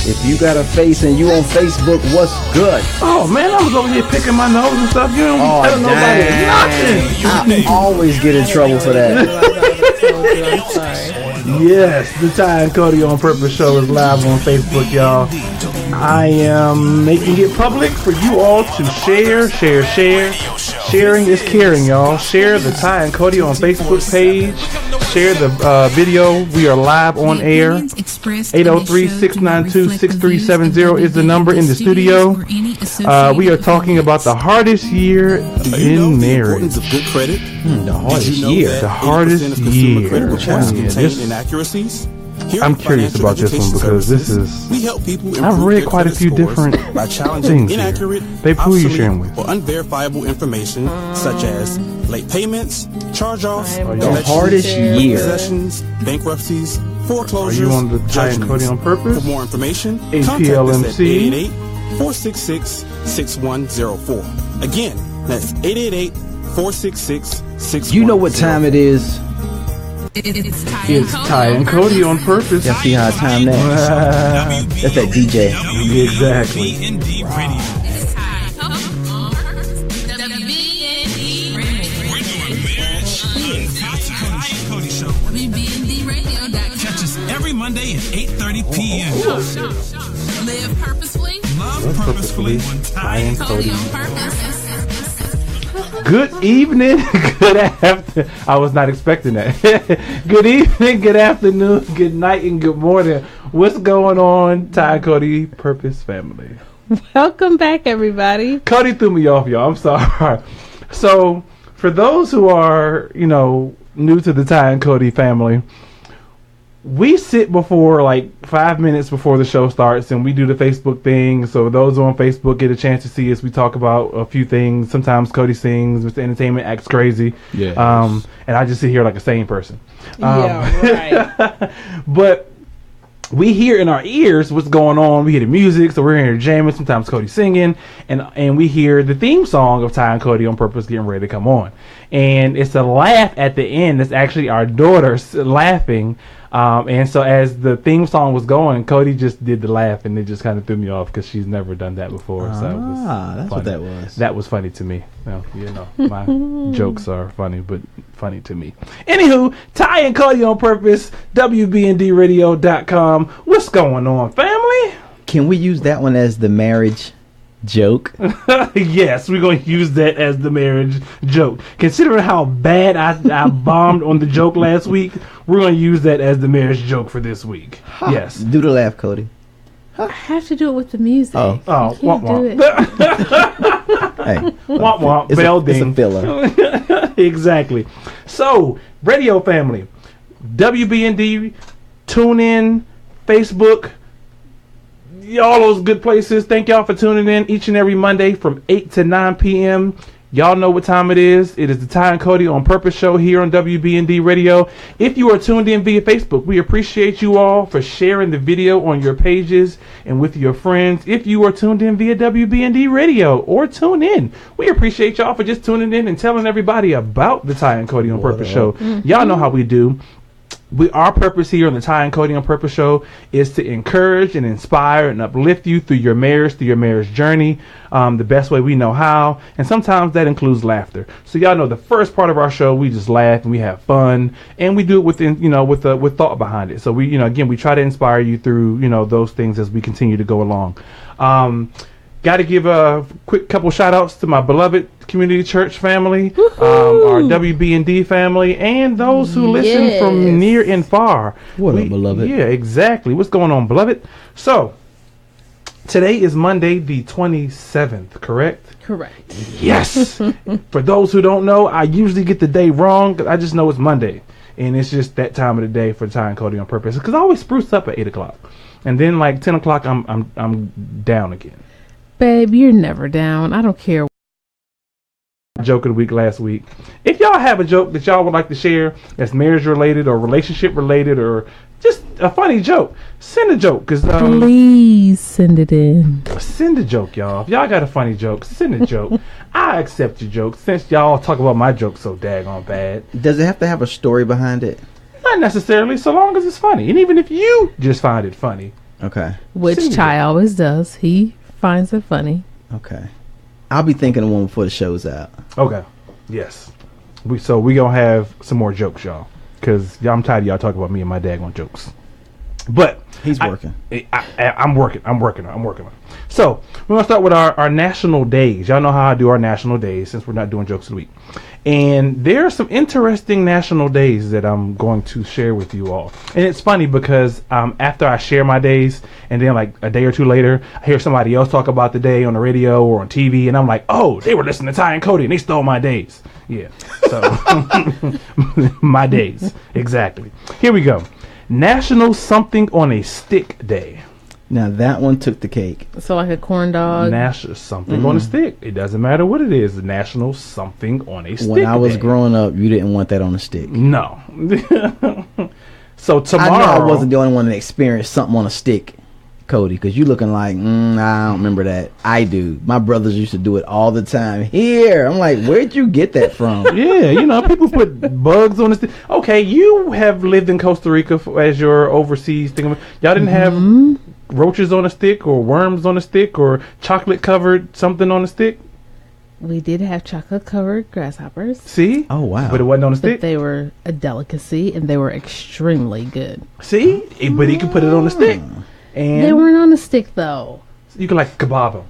If you got a face and you on Facebook, what's good? Oh man, I was over here picking my nose and stuff. You don't be telling nobody nothing. I always get in trouble for that. I'm sorry. Yes, the Ty and Cody on Purpose show is live on Facebook, y'all. I am making it public for you all to share. Sharing is caring, y'all. Share the Ty and Cody on Facebook page. Share the video. We are live on air. 803-692-6370 is the number in the studio. We are talking about the hardest year in marriage. Good credit? The hardest year. The hardest year. Inaccuracies. I'm curious about this one because this is. We help people I've read quite a few different by challenging things inaccurate, here. Babe, who are you sharing with? or unverifiable information such as late payments, charge-offs, The hardest year. possessions, bankruptcies, foreclosures. Are you on the Ty and Cody on Purpose? For more information, APLMC. contact us at 888-466-6104. Again, that's 888-466-6104. You know what time it is? It's It's Ty and Cody on Purpose. Y'all see how time that? That's that DJ. Exactly. Catch us every Monday at 8:30 p.m. Live purposefully. Love purposefully on Ty and Cody. On purpose. Good evening, good afternoon. I was not expecting that. Good evening, good afternoon, good night, and good morning. What's going on, Ty Cody Purpose family? Welcome back, everybody. Cody threw me off, y'all. I'm sorry. So, for those who are, new to the Ty and Cody family, we sit before 5 minutes before the show starts and we do the Facebook thing. So those on Facebook get a chance to see us. We talk about a few things. Sometimes Cody sings, Mr. Entertainment acts crazy. Yeah. And I just sit here like a sane person. Yeah, right. But we hear in our ears what's going on. We hear the music, so we're hearing jamming. Sometimes Cody singing, and we hear the theme song of Ty and Cody on Purpose getting ready to come on. And it's a laugh at the end. It's actually our daughter laughing. And so as the theme song was going, Cody just did the laugh, and it just kind of threw me off because she's never done that before. So it was that's funny. what that was. That was funny to me. Well, my jokes are funny, but funny to me. Anywho, Ty and Cody on Purpose, WBNDradio.com. What's going on, family? Can we use that one as the marriage joke? Yes, we're going to use that as the marriage joke. Considering how bad I bombed on the joke last week, we're going to use that as the marriage joke for this week. Yes. Do the laugh, Cody. I have to do it with the music. Oh. Oh, I can't do it. Hey, Womp womp, bell it's a ding. filler. Exactly. So, radio family, WBND, tune in, Facebook, all those good places. Thank y'all for tuning in each and every Monday from 8 to 9 p.m. Y'all know what time it is. It is the Ty and Cody on Purpose show here on WBND Radio. If you are tuned in via Facebook, we appreciate you all for sharing the video on your pages and with your friends. If you are tuned in via WBND Radio or tune in, we appreciate y'all for just tuning in and telling everybody about the Ty and Cody on Purpose show. Y'all know how we do. Our purpose here on the Ty and Cody on Purpose show is to encourage and inspire and uplift you through your marriage journey, the best way we know how, and sometimes that includes laughter. So y'all know the first part of our show, we just laugh and we have fun, and we do it with thought behind it. So we, again, we try to inspire you through, those things as we continue to go along. Got to give a quick couple shout outs to my beloved community church family, our WBND family, and those who listen from near and far. What up, beloved? Yeah, exactly. What's going on, beloved? So, today is Monday the 27th, correct? Correct. Yes. For those who don't know, I usually get the day wrong. I just know it's Monday. And it's just that time of the day for Ty and Cody on Purpose. Because I always spruce up at 8 o'clock. And then 10 o'clock, I'm down again. Babe, you're never down. I don't care. Joke of the week last week. If y'all have a joke that y'all would like to share that's marriage related or relationship related or just a funny joke, send a joke. Please send it in. Send a joke, y'all. If y'all got a funny joke, send a joke. I accept your joke since y'all talk about my joke so daggone bad. Does it have to have a story behind it? Not necessarily, so long as it's funny. And even if you just find it funny, Okay. which Send me Ty always does. He finds it funny. Okay. I'll be thinking of one before the show's out. Okay. Yes. We gonna have some more jokes, y'all, because I'm tired of y'all talking about me and my daggone jokes. But He's working. I'm working on it. So we're gonna start with our national days. Y'all know how I do our national days since we're not doing jokes of the week. And there are some interesting national days that I'm going to share with you all. And it's funny because after I share my days, and then like a day or two later, I hear somebody else talk about the day on the radio or on TV, and I'm like, oh, they were listening to Ty and Cody, and they stole my days. Yeah. So my days. Exactly. Here we go. National Something on a Stick Day. Now that one took the cake. So like a corn dog. National Something on a Stick. It doesn't matter what it is. National Something on a Stick When I was Day. growing up, you didn't want that on a stick. No. So tomorrow. I know I wasn't the only one that experienced something on a stick, Cody, because you looking like, I don't remember that. I do. My brothers used to do it all the time. Here. I'm like, where'd you get that from? Yeah, you know, people put bugs on the stick. Okay, you have lived in Costa Rica as your overseas thing. Y'all didn't have roaches on a stick or worms on a stick or chocolate covered something on a stick? We did have chocolate covered grasshoppers, See? Oh, wow. But it wasn't on a but stick? they were a delicacy and they were extremely good. See? But he could put it on a stick. And They weren't on a stick though. you could like kebab them.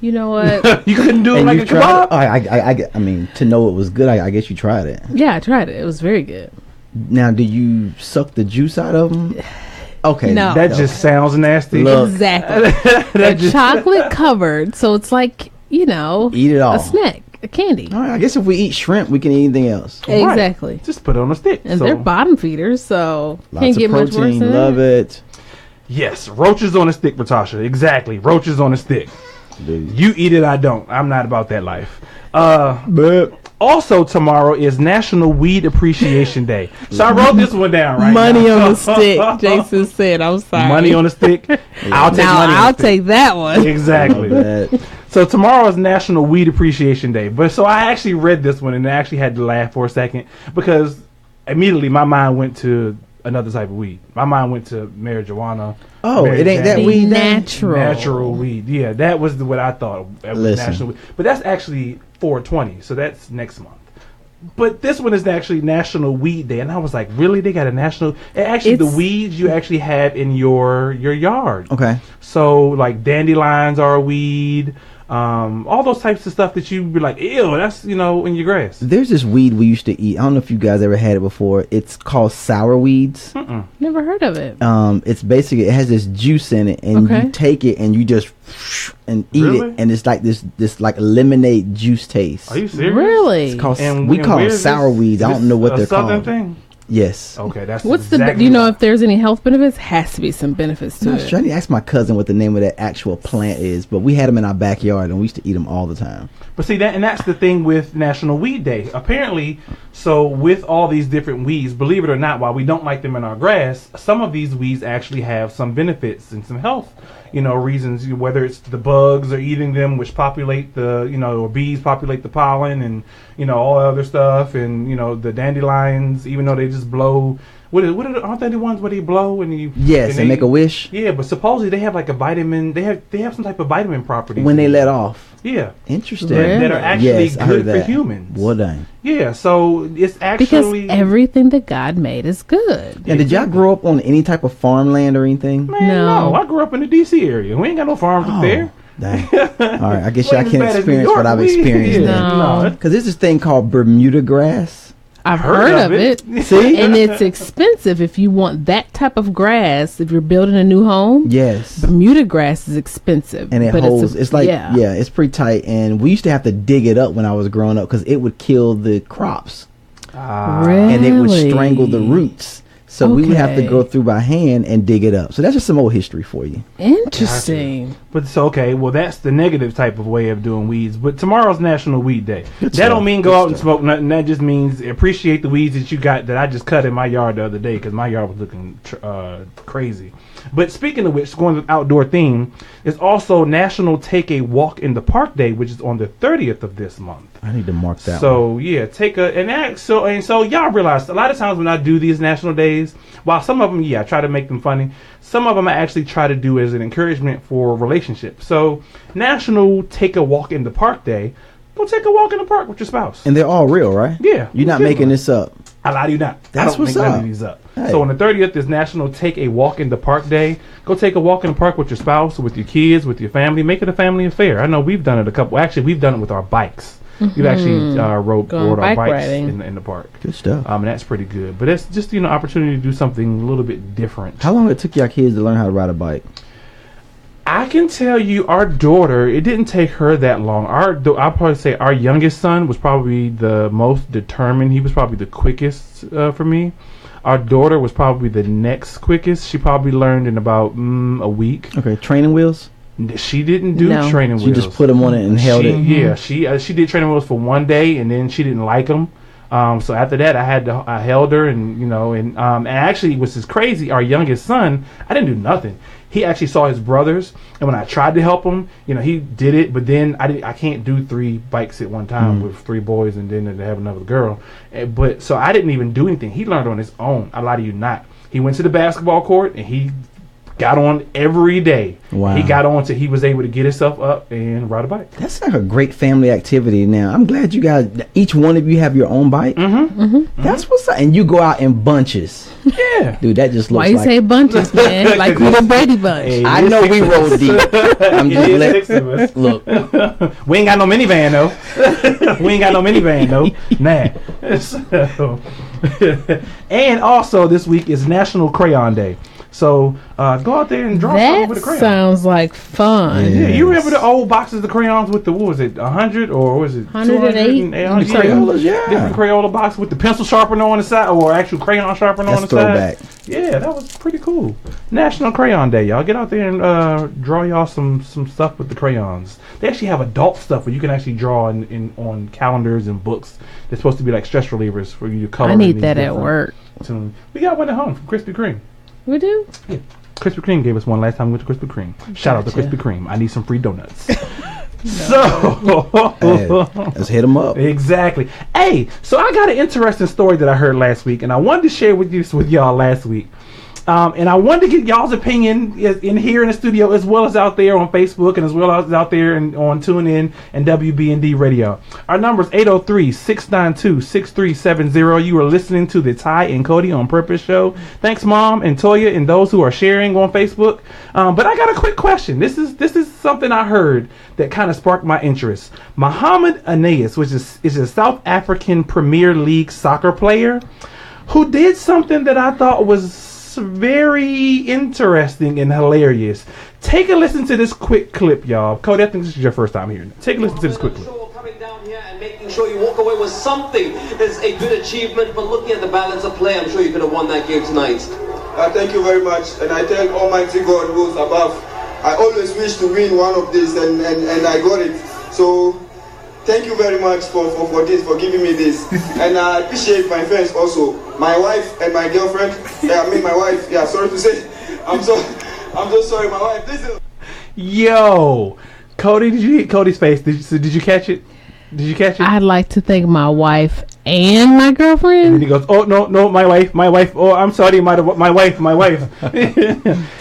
You know what? You couldn't do it And like you a tried kebab? it? I mean, to know it was good, I guess you tried it. Yeah, I tried it. It was very good. Now, do you suck the juice out of them? Okay. No. That just sounds nasty. Look. Exactly. They're chocolate covered, so it's like, you know, Eat it all. a snack, a candy. All right, I guess if we eat shrimp, we can eat anything else. Right. Exactly. Just put it on a stick. And So- they're bottom feeders, so Lots can't of get much worse protein. than Love that. it. Yes, roaches on a stick, Natasha. Exactly. Roaches on a stick. Dude. You eat it, I don't. I'm not about that life. But Also tomorrow is National Weed Appreciation Day. So I wrote this one down right Money now. on the stick, Jason said. I'm sorry. Money on the stick. I'll take now money on I'll the stick. take that one. Exactly. that. So tomorrow is National Weed Appreciation Day. But so I actually read this one and I actually had to laugh for a second because immediately my mind went to another type of weed. My mind went to marijuana. Oh, Mary it ain't that Jane. weed then? Natural. Natural weed. Yeah, that was what I thought. That was Listen. national weed. But that's actually 420, so that's next month. But this one is actually National Weed Day, and I was like, really? They got a national? And actually, the It's- weeds you actually have in your yard. Okay. So like dandelions are a weed. All those types of stuff that you be like, ew, that's in your grass. There's this weed we used to eat. I don't know if you guys ever had it before. It's called sour weeds. Never heard of it. It's basically, it has this juice in it, and Okay. you take it and you just and eat Really? it, and it's like this like lemonade juice taste. Are you serious? Really? It's called, And we and call where them is sour this? weeds. I This don't know what a they're southern called. thing? Yes. Okay, that's What's exactly do you know if there's any health benefits? Has to be some benefits to I was it. trying to ask my cousin what the name of that actual plant is, but we had them in our backyard and we used to eat them all the time. But see that's the thing with National Weed Day. Apparently, so with all these different weeds, believe it or not, while we don't like them in our grass, some of these weeds actually have some benefits and some health, reasons. Whether it's the bugs are eating them, which populate the, or bees populate the pollen, and all other stuff, and the dandelions, even though they just blow. Aren't they the ones where they blow and you? Yes, and make a wish Yeah, but supposedly they have like a vitamin. They have some type of vitamin property when they let off. Yeah. Interesting. That are actually Yes, I heard good for that. humans. Well done. Yeah, so it's Because actually everything that God made is good. Now, did y'all grow up on any type of farmland or anything? Man, No. no. I grew up in the DC area. We ain't got no farms up there. Dang. All right, I guess We y'all ain't as can't bad as New experience York. what I've We- experienced. yeah, then. No. Because there's this thing called Bermuda grass. I've heard of it. See? And it's expensive if you want that type of grass. If you're building a new home, Yes. Bermuda grass is expensive. And it but holds. It's like yeah. it's pretty tight. And we used to have to dig it up when I was growing up because it would kill the crops Really? and it would strangle the roots. So we would have to Okay. go through by hand and dig it up. So that's just some old history for you. Interesting. But so okay, well that's the negative type of way of doing weeds. But tomorrow's National Weed Day. Good That stuff. don't mean go Good out and stuff. smoke nothing. That just means appreciate the weeds that you got that I just cut in my yard the other day because my yard was looking crazy. But speaking of which, going with outdoor theme, it's also National Take a Walk in the Park Day, which is on the 30th of this month. I need to mark that. one. So yeah, take a and so y'all realize a lot of times when I do these national days, holidays. While some of them, I try to make them funny. Some of them I actually try to do as an encouragement for relationships. So, National Take a Walk in the Park Day. Go take a walk in the park with your spouse. And they're all real, right? Yeah. You're not making this up. I lie to you not. That's I don't what's make none up. of these up. Hey. So on the 30th is National Take a Walk in the Park Day. Go take a walk in the park with your spouse, with your kids, with your family. Make it a family affair. I know we've done it a couple. Actually, we've done it with our bikes. We've actually rode our bike bikes riding. in the park. Good stuff. And that's pretty good. But it's just opportunity to do something a little bit different. How long it took your kids to learn how to ride a bike? I can tell you, our daughter, it didn't take her that long. I'll probably say our youngest son was probably the most determined. He was probably the quickest for me. Our daughter was probably the next quickest. She probably learned in about a week. Okay, training wheels? She didn't do No. training wheels. You just put them on it and held it? Yeah, she did training wheels for one day, and then she didn't like them. So after that, I held her, and actually, which is crazy, our youngest son, I didn't do nothing. He actually saw his brothers, and when I tried to help him, he did it. But then I can't do 3 bikes at one time with 3 boys, and then to have another girl. But so I didn't even do anything. He learned on his own. I lie to you not. He went to the basketball court, and he got on every day. Wow. He got on till he was able to get himself up and ride a bike. That's like a great family activity now. I'm glad you guys, each one of you have your own bike. That's what's up. And you go out in bunches. Yeah. Dude, that just looks Why you like... say bunches, man? Like we the Brady Bunch. Hey, I know we roll deep. I'm just It is let, 6 of us. look. We ain't got no minivan though. We ain't got no minivan though. Nah. So, and also this week is National Crayon Day. So go out there and draw something That with a crayon. sounds like fun. Yeah, you remember the old boxes of crayons with the, what was it, 100 or was it 108? 200? The Crayolas, yeah. Different Crayola box with the pencil sharpener on the side or actual crayon sharpener on That's the throwback. side. Yeah, that was pretty cool. National Crayon Day, y'all. Get out there and draw y'all some stuff with the crayons. They actually have adult stuff where you can actually draw on calendars and books. They're supposed to be like stress relievers for you to color. I in need these that at different work. tunes. We got one at home from Krispy Kreme. We do? Yeah. Krispy Kreme gave us one last time we went to Krispy Kreme. Shout out to Gotcha. Krispy Kreme. I need some free donuts. So, Hey, let's hit them up. exactly. Hey, so I got an interesting story that I heard last week, and I wanted to share with y'all last week. And I wanted to get y'all's opinion in here in the studio, as well as out there on Facebook, and as well as out there on TuneIn and WBND Radio. Our number is 803-692-6370. You are listening to the Ty and Cody on Purpose show. Thanks, Mom and Toya, and those who are sharing on Facebook. But I got a quick question. This is something I heard that kind of sparked my interest. Mohamed Anais, which is a South African Premier League soccer player, who did something that I thought was very interesting and hilarious. Take a listen to this quick clip, y'all. Cody, I think this is your first time hearing it. Take a listen to this quick clip. Coming down here and making sure you walk away with something is a good achievement, but looking at the balance of play, I'm sure you could have won that game tonight. Thank you very much, and I thank Almighty God who is above. I always wish to win one of these, and I got it. So thank you very much for this, for giving me this. And I appreciate my friends also. My wife and my girlfriend. My wife. Yeah, sorry to say. I'm so sorry, my wife. Listen. Yo, Cody, did you hit Cody's face? Did you catch it? Did you catch it? I'd like to thank my wife and my And girlfriend. he goes, "Oh no, my wife. Oh, I'm sorry, my wife."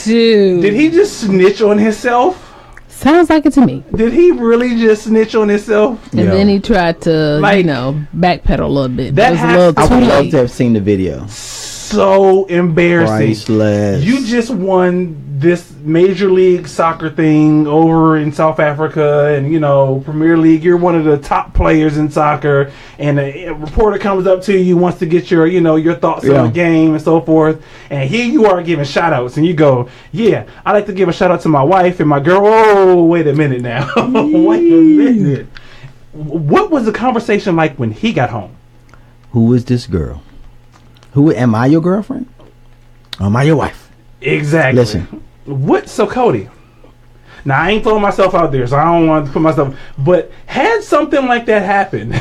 Dude. Did he just snitch on himself? Sounds like it to me. Did he really just snitch on himself? And Yo. then he tried to, Like, backpedal a little bit. that It was a has- little I too would love late. to have seen the video. So embarrassing. Priceless. You just won this Major League Soccer thing over in South Africa, and Premier League. You're one of the top players in soccer, and a reporter comes up to you, wants to get your your thoughts Yeah. on the game and so forth. And here you are giving shout outs, and you go, "Yeah, I like to give a shout out to my wife and my girl." Oh, wait a minute now. Wait a minute. What was the conversation like when he got home? Who is this girl? Who am I? Your girlfriend? Or am I your wife? Exactly. Listen. What? So Cody. Now I ain't throwing myself out there, so I don't want to put myself. But had something like that happen,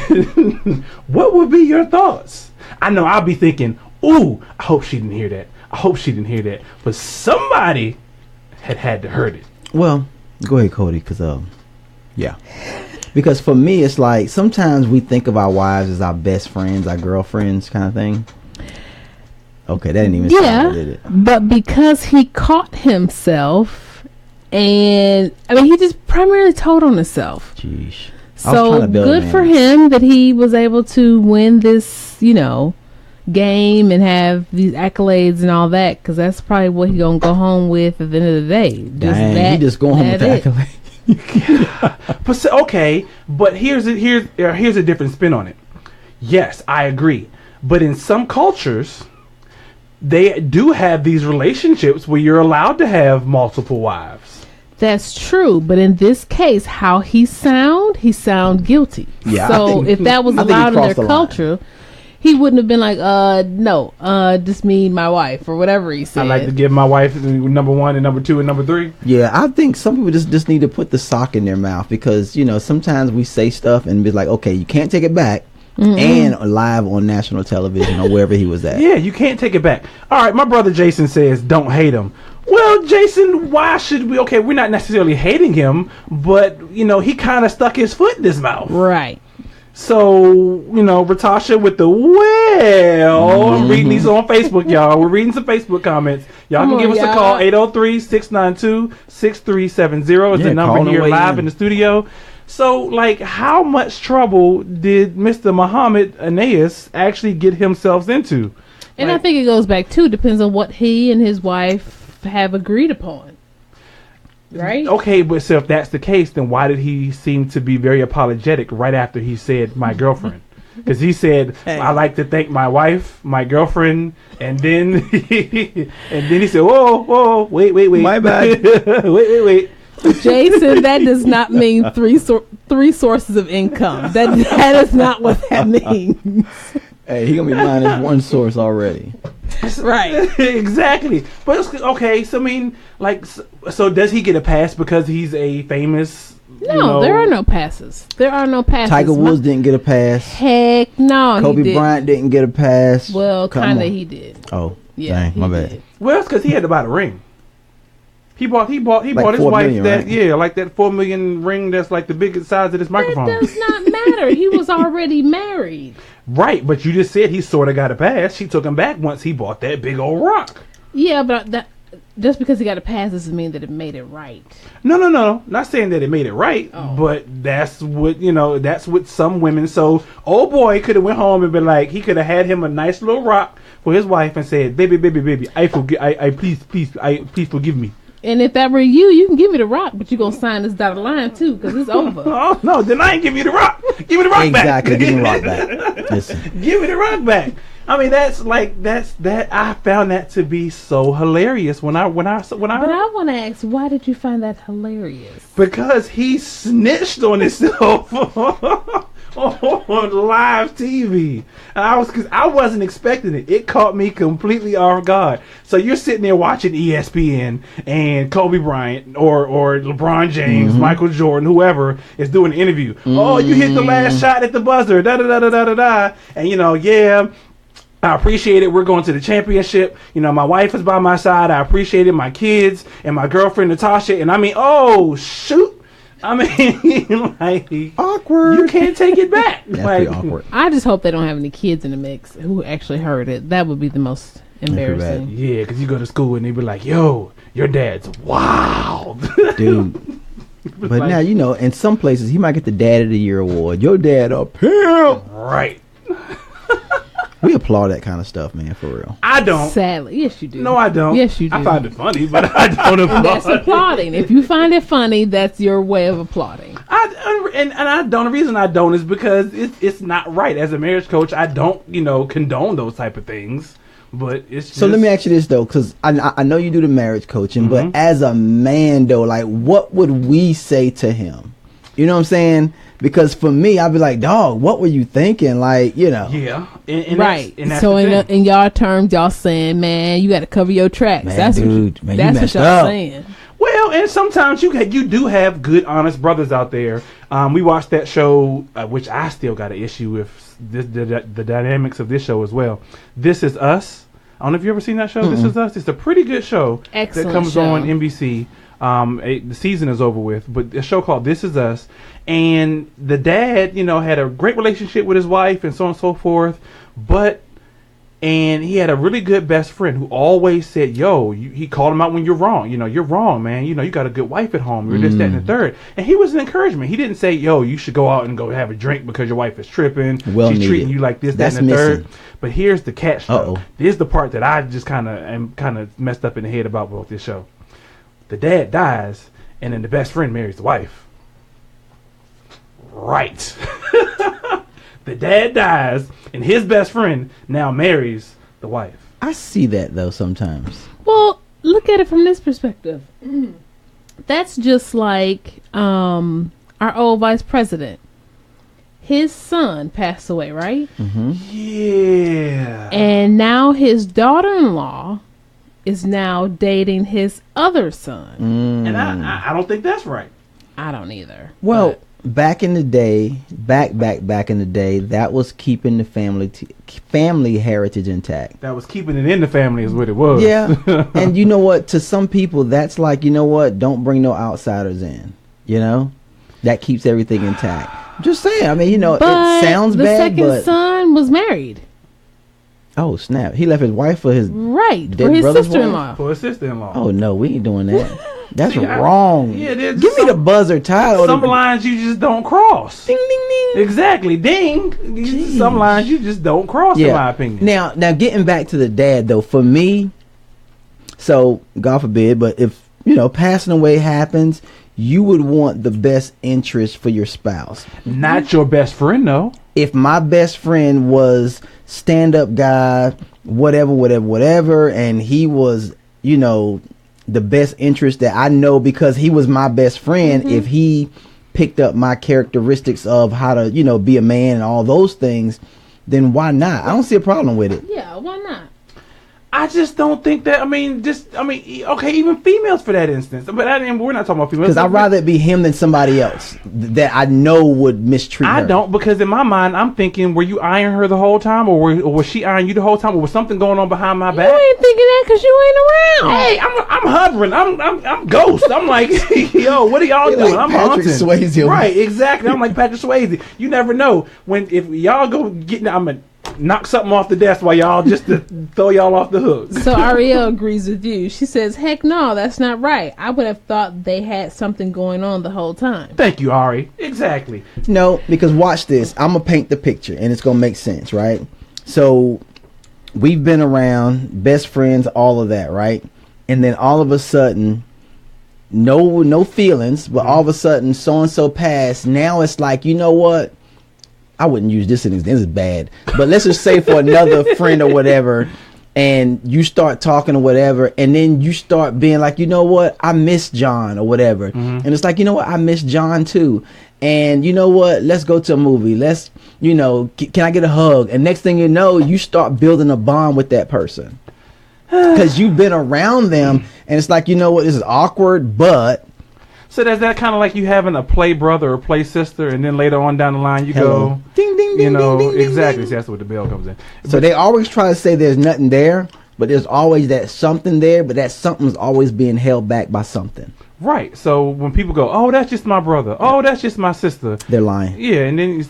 what would be your thoughts? I know I'll be thinking, "Ooh, I hope she didn't hear that. I hope she didn't hear that." But somebody had to heard it. Well, go ahead, Cody, because yeah. Because for me, it's like sometimes we think of our wives as our best friends, our girlfriends, kind of thing. Okay, that didn't even sound Yeah, right, did it? but because he caught himself, and I mean, he just primarily told on himself. Jeez. So good for him that he was able to win this, game and have these accolades and all that, because that's probably what he gonna go home with at the end of the day. He just going home with the accolades. But here's a different spin on it. Yes, I agree. But in some cultures, they do have these relationships where you're allowed to have multiple wives. That's true, but in this case, how he sound guilty. Yeah, So if that was allowed in their culture, he wouldn't have been like, no, just me and my wife, or whatever he said. I like to give my wife number 1 and number 2 and number 3. Yeah, I think some people just need to put the sock in their mouth, because sometimes we say stuff and be like, okay, you can't take it back. And live on national television or wherever he was at. Yeah, you can't take it back. All right, my brother Jason says, don't hate him. Well, Jason, why should we? Okay, we're not necessarily hating him, but, he kind of stuck his foot in his mouth. Right. So, Ratasha with the I'm reading these on Facebook, y'all. We're reading some Facebook comments. Y'all can give us a call. 803-692-6370 is the number here live in the studio. So, how much trouble did Mr. Muhammad Aeneas actually get himself into? And I think it goes back, too, depends on what he and his wife have agreed upon. Right? Okay, but so if that's the case, then why did he seem to be very apologetic right after he said my girlfriend? Because he said, I like to thank my wife, my girlfriend, and then he said, whoa, wait. My bad. wait. Jason, that does not mean three sources of income. That is not what that means. Hey, he gonna be minus one source already. Right. Exactly. But okay, so I mean, so does he get a pass because he's a famous? No, there are no passes. Tiger Woods didn't get a pass. Heck no. Kobe Bryant didn't get a pass. Well, kind of he did. Oh, yeah, dang, my bad. Well, it's because he had to buy the ring. He bought his wife million, that, right? yeah, like that $4 million ring that's like the biggest size of this microphone. That does not matter. He was already married. Right, but you just said he sort of got a pass. She took him back once he bought that big old rock. Yeah, but that just because he got a pass doesn't mean that it made it right. No. Not saying that it made it right, but that's what some women. So old boy could have went home and been like, he could have had him a nice little rock for his wife and said, baby, please forgive me. And if that were you can give me the rock, but you're going to sign this dotted line, too, because it's over. Oh, no, then I ain't give you the rock. Give me the rock back. Exactly, give me the rock back. Listen. Give me the rock back. I mean, that's I found that to be so hilarious when I But I want to ask, why did you find that hilarious? Because he snitched on himself on live TV. And because I wasn't expecting it. It caught me completely off guard. So you're sitting there watching ESPN and Kobe Bryant or LeBron James, Michael Jordan, whoever is doing an interview. Oh, you hit the last shot at the buzzer. Da da da da da da da. And I appreciate it. We're going to the championship. My wife is by my side. I appreciate it. My kids and my girlfriend Natasha. And I mean, oh shoot. I mean, awkward. You can't take it back. That's pretty awkward. I just hope they don't have any kids in the mix who actually heard it. That would be the most embarrassing. Yeah, because you go to school and they be like, "Yo, your dad's wild, dude." But now in some places he might get the Dad of the Year award. Your dad a pimp, right? We applaud that kind of stuff, man, for real. I don't. Sadly, yes, you do. No, I don't. Yes, you do. I find it funny, but I don't applaud. That's applauding. If you find it funny, that's your way of applauding. I don't. The reason I don't is because it's not right. As a marriage coach, I don't, condone those type of things. But it's just... So let me ask you this though, because I know you do the marriage coaching, but as a man though, what would we say to him? You know what I'm saying? Because for me, I'd be like, dog, what were you thinking? Yeah. And right. That's so in y'all terms, y'all saying, man, you got to cover your tracks. Man, that's dude, what y'all saying. Well, and sometimes you do have good, honest brothers out there. We watched that show, which I still got an issue with the dynamics of this show as well. This Is Us. I don't know if you ever seen that show. This Is Us. It's a pretty good show. Excellent that comes show. on NBC. The season is over with, but a show called This Is Us, and the dad, had a great relationship with his wife and so on and so forth, but And he had a really good best friend who always said, yo, he called him out when you're wrong. You're wrong, man. You got a good wife at home. You're this, that, and the third. And he was an encouragement. He didn't say, yo, you should go out and go have a drink because your wife is tripping. Well She's treating you like this, That's that, and the missing. third. But here's the catch, though. Uh-oh. Here's the part that I just kind of messed up in the head about with this show. The dad dies, and then the best friend marries the wife. Right. The dad dies, and his best friend now marries the wife. I see that though sometimes. Well, look at it from this perspective. That's just like our old vice president. His son passed away, right? Mm-hmm. Yeah. And now his daughter-in-law is now dating his other son. And I don't think that's right. I don't either. Well, back in the day, back in the day, that was keeping the family heritage intact. That was keeping it in the family is what it was. Yeah. And you know what? To some people, that's like, you know what? Don't bring no outsiders in. You know? That keeps everything intact. Just saying. I mean, you know, but it sounds the bad, second but... son was married. Oh, snap. He left his wife for his... Right. dead For his brother's sister-in-law. wife? For his sister-in-law. Oh, no. We ain't doing that. That's See, wrong. Yeah, there's Give me the buzzer, Ty. Some lines you just don't cross. Ding, ding, ding. Exactly. Ding. Some lines you just don't cross, in my opinion. Now getting back to the dad, though, for me, so, God forbid, but if, passing away happens, you would want the best interest for your spouse. Not your best friend, though. If my best friend was stand-up guy, whatever, and he was, the best interest that I know because he was my best friend, if he picked up my characteristics of how to, be a man and all those things, then why not? I don't see a problem with it. Yeah, why not? I just don't think that. Okay, even females for that instance. But we're not talking about females. Because I'd rather it be him than somebody else that I know would mistreat her. I don't, because in my mind, I'm thinking, were you eyeing her the whole time, or was she eyeing you the whole time, or was something going on behind my back? You ain't thinking that because you ain't around. Hey, I'm hovering. I'm ghost. I'm like, yo, what are y'all You're doing? like I'm Patrick haunting. Swayze. Right, exactly. I'm like Patrick Swayze. You never know if y'all go get. I'm gonna knock something off the desk while y'all just to throw y'all off the hook. So Ariel agrees with you. She says, heck no, that's not right. I would have thought they had something going on the whole time. Thank you, Ari. Exactly. No, because watch this. I'm going to paint the picture and it's going to make sense, right? So we've been around, best friends, all of that, right? And then all of a sudden, no feelings, but all of a sudden so-and-so passed. Now it's like, you know what? I wouldn't use this in this is bad, but let's just say for another friend or whatever, and you start talking or whatever, and then you start being like, you know what, I miss John or whatever, and it's like, you know what, I miss John too, and you know what, let's go to a movie, let's, can I get a hug? And next thing you know, you start building a bond with that person because you've been around them, and it's like, you know what, this is awkward, but. So that's that kind of like you having a play brother or play sister, and then later on down the line you go, ding, ding, ding, ding, ding, exactly. ding. See, that's what the bell comes in. So they always try to say there's nothing there, but there's always that something there, but that something's always being held back by something. Right. So when people go, oh, that's just my brother. Oh, that's just my sister. They're lying. Yeah, and then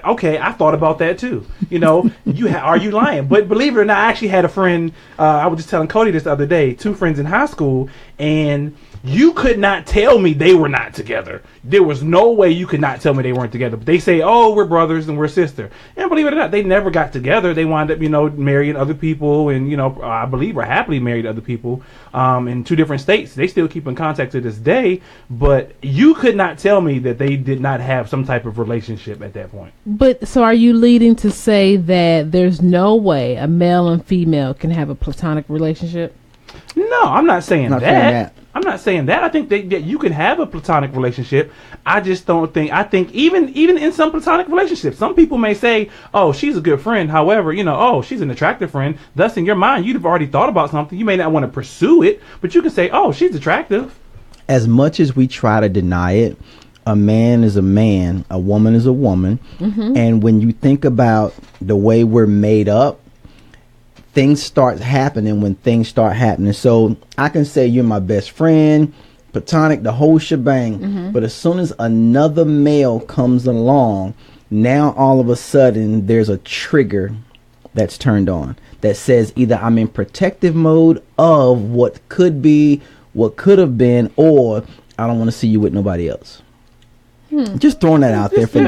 okay, I thought about that too. Are you lying? But believe it or not, I actually had a friend. I was just telling Cody this the other day. 2 friends in high school, and you could not tell me they were not together. There was no way you could not tell me they weren't together. But they say, oh, we're brothers and we're sister. And believe it or not, they never got together. They wound up, marrying other people, and, I believe are happily married to other people in 2 different states. They still keep in contact to this day. But you could not tell me that they did not have some type of relationship at that point. But so are you leading to say that there's no way a male and female can have a platonic relationship? No, I'm not saying Not that. saying that. I'm not saying that. I think that you can have a platonic relationship. I just don't think. I think even in some platonic relationships, some people may say, "Oh, she's a good friend." However, oh, she's an attractive friend. Thus, in your mind, you've already thought about something. You may not want to pursue it, but you can say, "Oh, she's attractive." As much as we try to deny it, a man is a man, a woman is a woman, and when you think about the way we're made up, things start happening when things start happening. So I can say you're my best friend, platonic, the whole shebang. But as soon as another male comes along, now all of a sudden there's a trigger that's turned on that says either I'm in protective mode of what could be, what could have been, or I don't want to see you with nobody else. Just throwing that out there for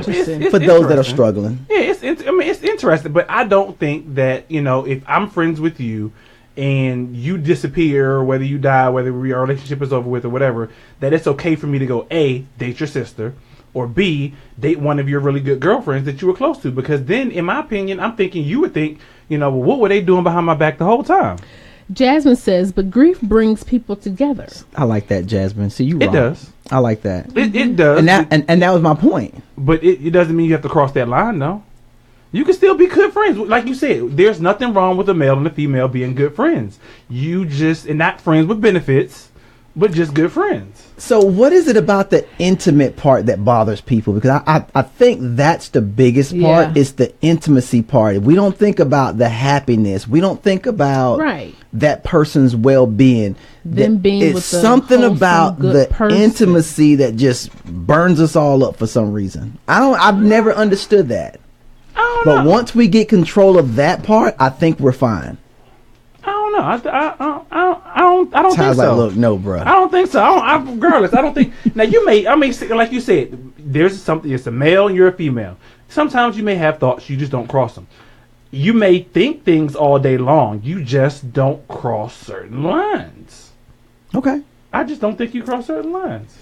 those that are struggling. Yeah, it's interesting, but I don't think that, if I'm friends with you and you disappear, whether you die, whether our relationship is over with or whatever, that it's okay for me to go, A, date your sister, or B, date one of your really good girlfriends that you were close to. Because then, in my opinion, I'm thinking you would think, well, what were they doing behind my back the whole time? Jasmine says, but grief brings people together. I like that, Jasmine. See, you It wrong. does. I like that. It does. And that was my point. But it doesn't mean you have to cross that line, though. You can still be good friends. Like you said, there's nothing wrong with a male and a female being good friends. And not friends with benefits, but just good friends. So what is it about the intimate part that bothers people? Because I think that's the biggest part. It's the intimacy part. We don't think about the happiness. We don't think about that person's well-being. Them being it's with something about the person. intimacy that just burns us all up for some reason. I've never understood that. I don't But know. once we get control of that part, I think we're fine. I don't know. I don't think Ty's so. like, look, no, bro. I don't think so. Regardless, I don't think. Now like you said, there's something. It's a male and you're a female. Sometimes you may have thoughts, you just don't cross them. You may think things all day long, you just don't cross certain lines. Okay. I just don't think you cross certain lines.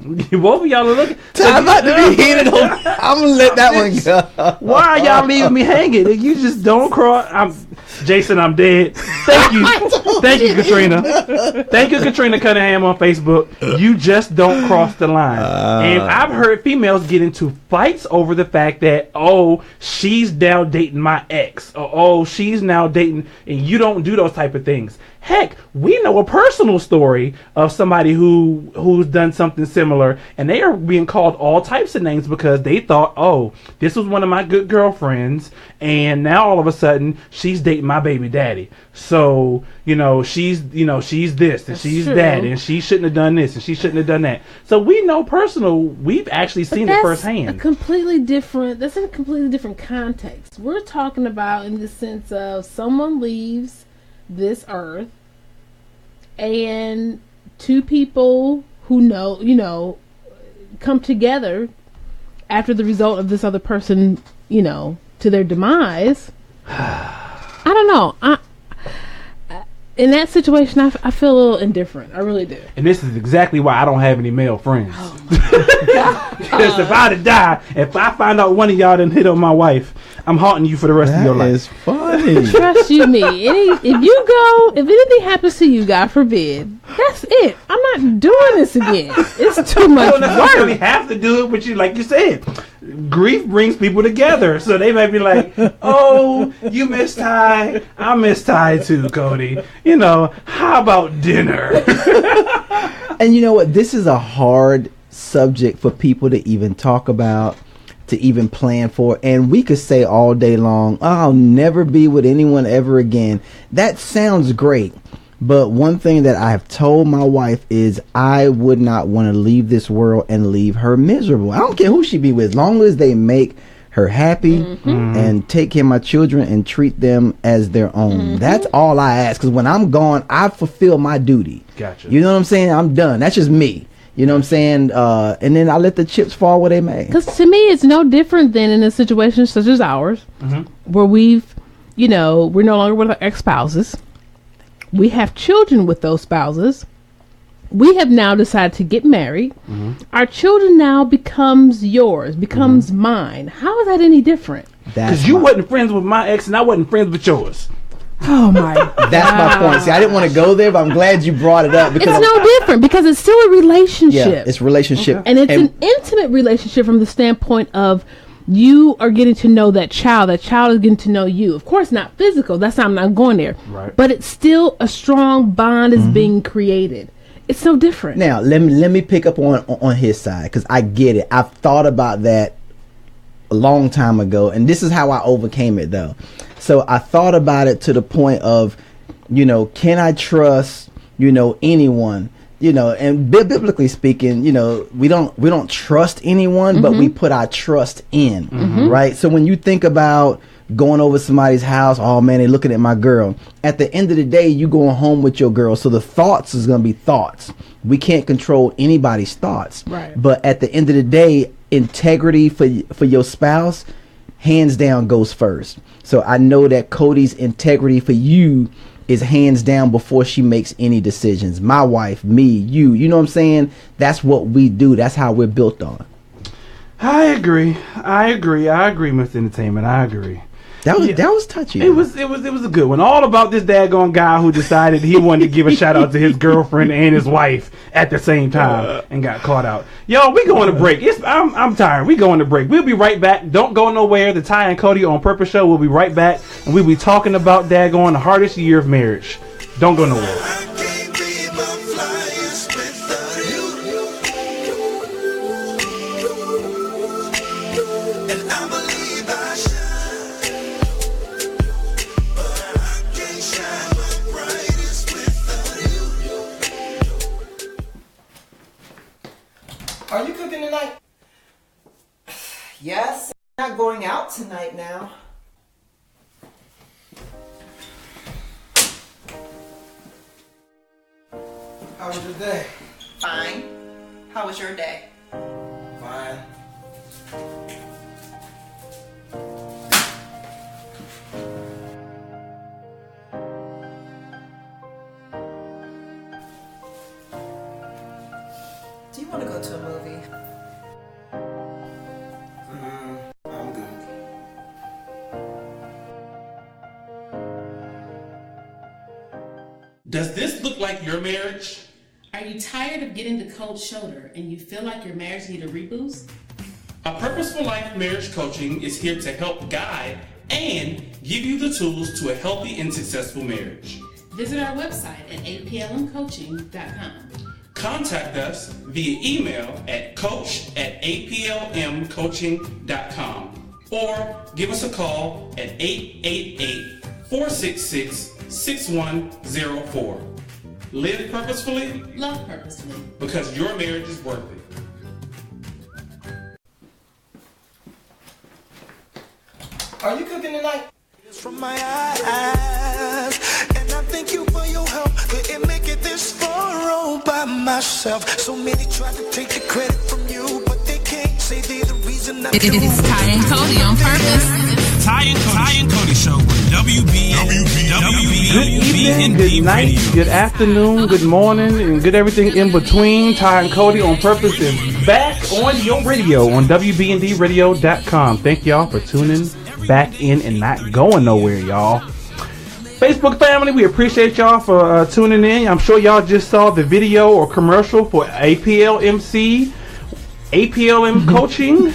Both of y'all are looking. Ty about to be heated on. I'm gonna let that one go. Why are y'all leaving me hanging? You just don't cross. Jason, I'm dead. Thank you. Thank you, Katrina. Thank you, Katrina Cunningham on Facebook. You just don't cross the line. And I've heard females get into fights over the fact that, she's now dating my ex. Or, she's now dating, and you don't do those type of things. Heck, we know a personal story of somebody who's done something similar, and they are being called all types of names because they thought, this was one of my good girlfriends, and now all of a sudden she's dating my baby daddy. So, she's this and she's that, and she shouldn't have done this and she shouldn't have done that. So we know we've actually seen it firsthand. That's in a completely different context. We're talking about in the sense of someone leaves this earth and two people who know, come together after the result of this other person, to their demise. I don't know. In that situation, I feel a little indifferent. I really do. And this is exactly why I don't have any male friends. Because if I'd have died, if I find out one of y'all done hit on my wife, I'm haunting you for the rest of your life. That is funny. Trust you me. If anything happens to you, God forbid, that's it. I'm not doing this again. It's too much You don't necessarily work. have to do it, but like you said, grief brings people together. So they might be like, you miss Ty. I miss Ty too, Cody. How about dinner? And you know what? This is a hard subject for people to even talk about, to even plan for. And we could say all day long, I'll never be with anyone ever again. That sounds great. But one thing that I have told my wife is I would not want to leave this world and leave her miserable. I don't care who she be with, as long as they make her happy and take care of my children and treat them as their own. That's all I ask. Because when I'm gone, I fulfill my duty. Gotcha. You know what I'm saying? I'm done. That's just me. You know what I'm saying? And then I let the chips fall where they may. Because to me, it's no different than in a situation such as ours, where we're no longer with our ex-spouses. We have children with those spouses. We have now decided to get married. Our children now becomes yours, becomes mine. How is that any different? Because you wasn't friends with my ex and I wasn't friends with yours. Oh my That's my point. See, I didn't want to go there, but I'm glad you brought it up. Because it's no different because it's still a relationship. Yeah, it's relationship. And it's an intimate relationship from the standpoint of you are getting to know that child is getting to know you. Of course, not physical. I'm not going there. Right. But it's still a strong bond is being created. It's so different. Now, let me pick up on his side, because I get it. I've thought about that a long time ago, and this is how I overcame it, though. So I thought about it to the point of, can I trust, anyone? And biblically speaking, we don't trust anyone, but we put our trust in, right? So when you think about, going over somebody's house. Oh man, they looking at my girl. At the end of the day, you going home with your girl. So the thoughts is going to be thoughts. We can't control anybody's thoughts. Right. But at the end of the day, integrity for your spouse, hands down, goes first. So I know that Cody's integrity for you is hands down before she makes any decisions. My wife, me, you know what I'm saying? That's what we do. That's how we're built on. I agree, Mr. Entertainment. I agree. That was touchy. It was a good one. All about this daggone guy who decided he wanted to give a shout out to his girlfriend and his wife at the same time and got caught out. Yo, we going to break. I'm tired. We going to break. We'll be right back. Don't go nowhere. The Ty and Cody on Purpose show. We'll be right back, and we'll be talking about daggone the hardest year of marriage. Don't go nowhere. Are you cooking tonight? Yes. Not going out tonight now. How was your day? Fine. How was your day? Fine. Do you want to go to a movie? I'm good. Does this look like your marriage? Are you tired of getting the cold shoulder and you feel like your marriage need a reboost? A Purposeful Life Marriage Coaching is here to help guide and give you the tools to a healthy and successful marriage. Visit our website at aplmcoaching.com. Contact us via email at coach@aplmcoaching.com or give us a call at 888-466-6104. Live purposefully, Love purposefully, because your marriage is worth it. Are you cooking tonight? From my eyes, and I thank you for your help. Couldn't make it this far all by myself. So many try to take the credit from you, but they can't say they're the reason I'm doing. It's Ty and Cody on Purpose. Ty and Cody Show with Good evening, good night, good afternoon, good morning, and good everything in between. Ty and Cody on Purpose is back on your radio on WBNDradio.com. Thank y'all for tuning back in and not going nowhere, y'all. Facebook family, we appreciate y'all for tuning in. I'm sure y'all just saw the video or commercial for APLMC, APLM coaching.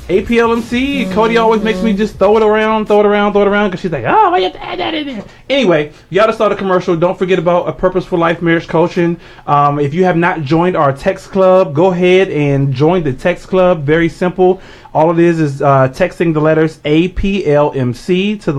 APLMC. Cody always makes me just throw it around because she's like, oh, why you have to add that in there? Anyway, y'all just saw the commercial. Don't forget about A Purposeful Life Marriage Coaching. If you have not joined our text club, go ahead and join the text club. Very simple. All it is texting the letters APLMC to